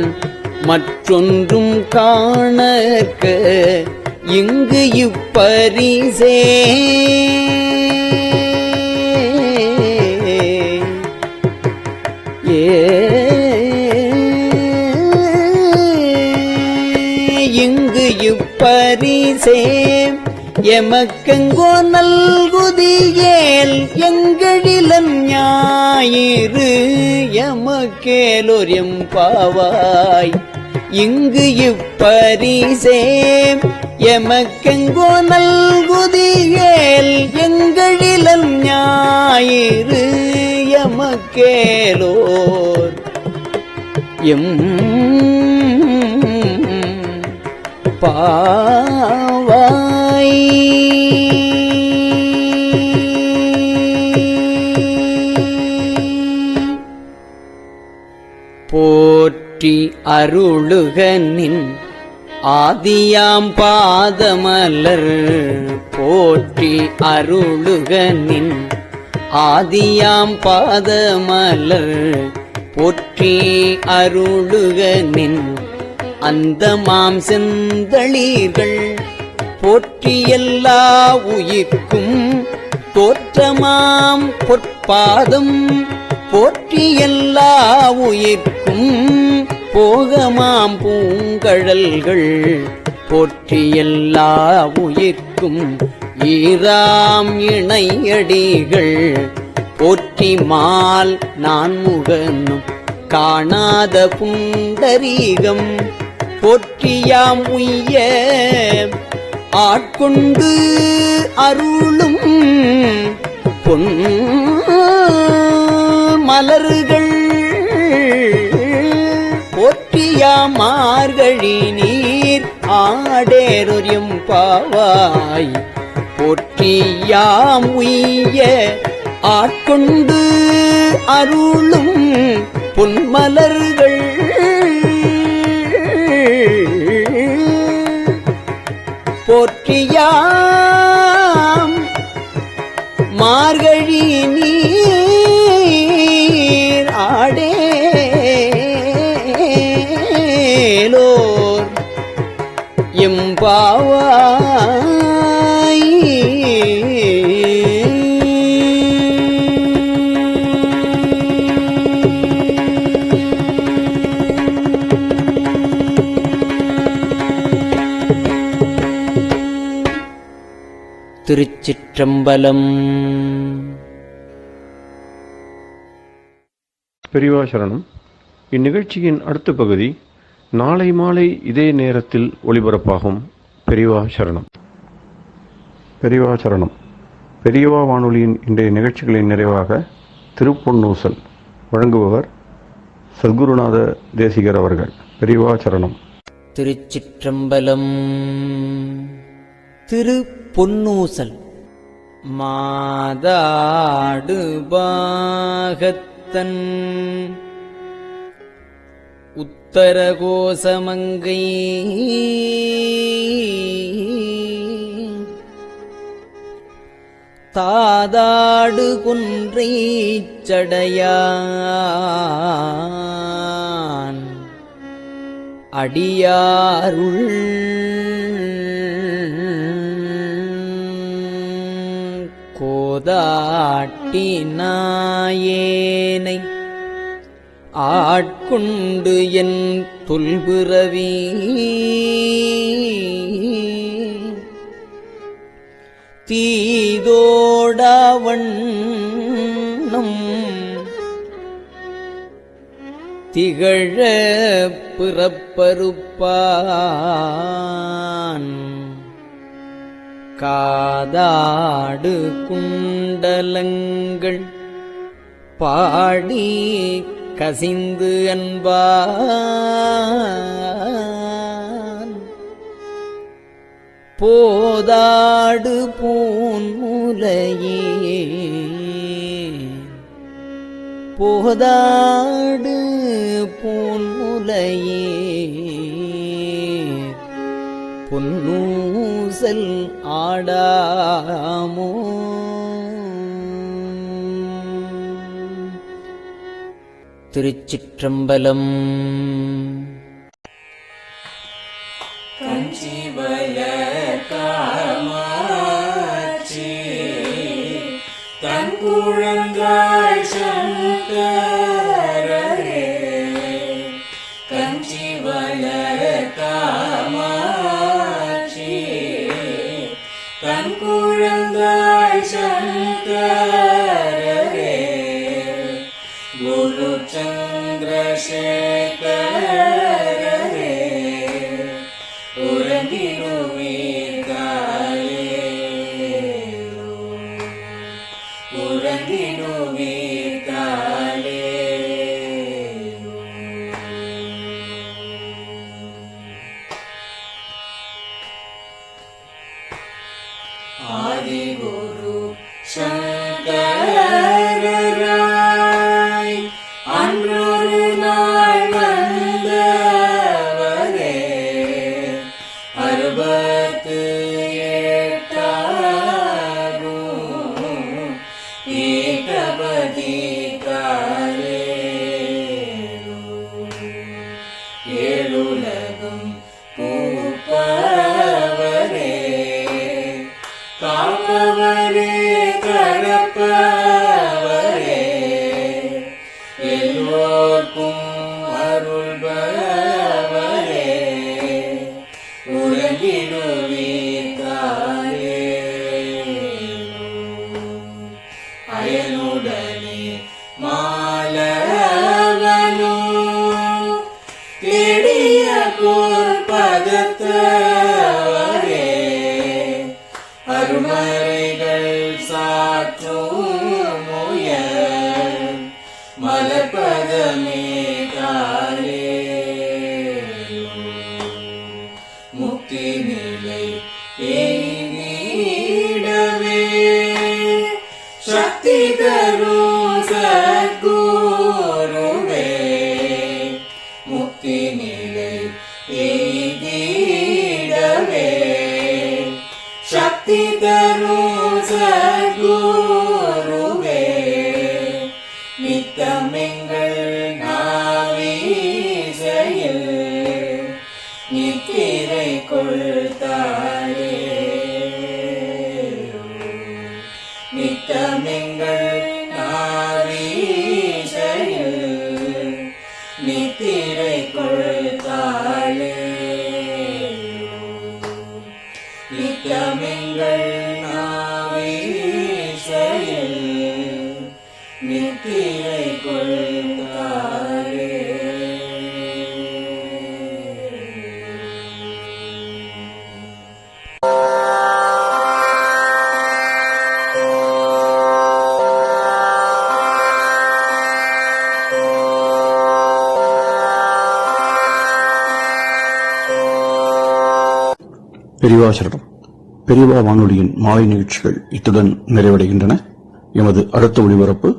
F: மற்றொன்றும் காணற்க இங்கு இப்பரிசே இங்கு இப்பரிசே எமக்கெங்கோ நல்குதியேல் எங்களிலம் ஞாயிறு எமக்கேலோர் எம்பாவாய். இங்கு இப்பரிசே எமக்கெங்கோ நல்குதியேல் எங்களிலம் ஞாயிறு எமக்கேலோர் எம் பாவாய். போற்றி அருளுக நின் ஆதியாம் பாதமலர் போற்றி அருளுக நின் ஆதியாம் பாதமலர் போற்றி அருளுக நின் அந்தமாம் செந்தளீர்கள் போற்றி எல்லா உயிர்க்கும் தோற்றமாம் பொற்பாதம் போற்றி எல்லா உயிர்க்கும் போகமாம் பூங்கழல்கள் போற்றி எல்லா உயிர்க்கும் ஈராம் இணையடிகள் போற்றி மால் நான்முகனும் காணாத புண்டரீகம் போற்றியாம் உய்ய ஆட்கொண்டு அருளும் பொன் மலர்கள் போற்றியாம் மார்கழி நீர் ஆடேரொரியும் பாவாய் போற்றியாம் உய்ய ஆட்கொண்டு அருளும் பொன்மலர்கள் போற்றியாம் மார்கழி நீர் ஆடேலோர் எம்பாவாய் திருச்சிற்றம்பலம்.
A: பெரியவா சரணம். இந்நிகழ்ச்சியின் அடுத்த பகுதி நாளை மாலை இதே நேரத்தில் ஒளிபரப்பாகும். பெரியவா சரணம். பெரியவா சரணம். பெரியவா வானொலியின் இன்றைய நிகழ்ச்சிகளின் நிறைவாக திருப்பொன்னூசல் வழங்குபவர் சத்குருநாத தேசிகர் அவர்கள். பெரியவா சரணம்.
F: திருச்சிற்றம்பலம். திருப்பொன்னூசல். மாதாடு பாகத்தன் உத்தரகோசமங்கை தாதாடு குன்றை சடையான் அடியாருள் கோதாட்டி நாயேனை ஆட்கொண்டு என் தொல்பிறவி தீதோடவண்ணம் திகழ பிறப்பறுப்பான் காதாடு குண்டலங்கள் பாடி கசிந்து அன்பான் போதாடு பூன்முலையே போதாடு பூன்முலையே பொன்னூசல் ஆடாமோ. திருச்சிற்றம்பலம்.
G: கஞ்சிவய காமாட்சி தன் குழந்தாய் சங்கரரே கஞ்சிவய காமாட்சி தன் குழந்தாய் சங்கரரே குரு சந்திரசேகரரே உறங்கிடுவீர்களே உறங்கிடுவீர்களே. ஆதிகுரு சங்கரராய் அன்றொரு நாள் வந்த காப்பவரே கடப்பவரே எல்லோர்க்கும் அருள்பவரே உறங்கிடுவீர்காலே அயனுடனே மாலவனோ தேடிய பொற்பதத்தவரே அருமறைகள் சாற்றும் முயல் மலர்பதமே காலே முக்தி நிலை எய்திடவே சக்தி தரும் சத்குருவே முக்தி நிலை எய்திடவே சக்தி தரும் சத்குருவே நித்தமெங்கள் நாவீசையில் நித்திரை கொள்தாரே நித்தமெங்கள் நாவீசையில் நித்திரை கொள்தாளே நித்தமெங்கள் நாவீசையில் நித்திரை கொள்தாளே.
A: பெரியவா சரணம். பெரியவா வானொலியின் மாலை நிகழ்ச்சிகள் இத்துடன் நிறைவடைகின்றன. எமது அடுத்த ஒளிபரப்பு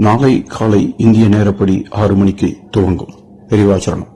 A: நாளை காலை இந்திய நேரப்படி 6 மணிக்கு துவங்கும். பெரியவா சரணம்.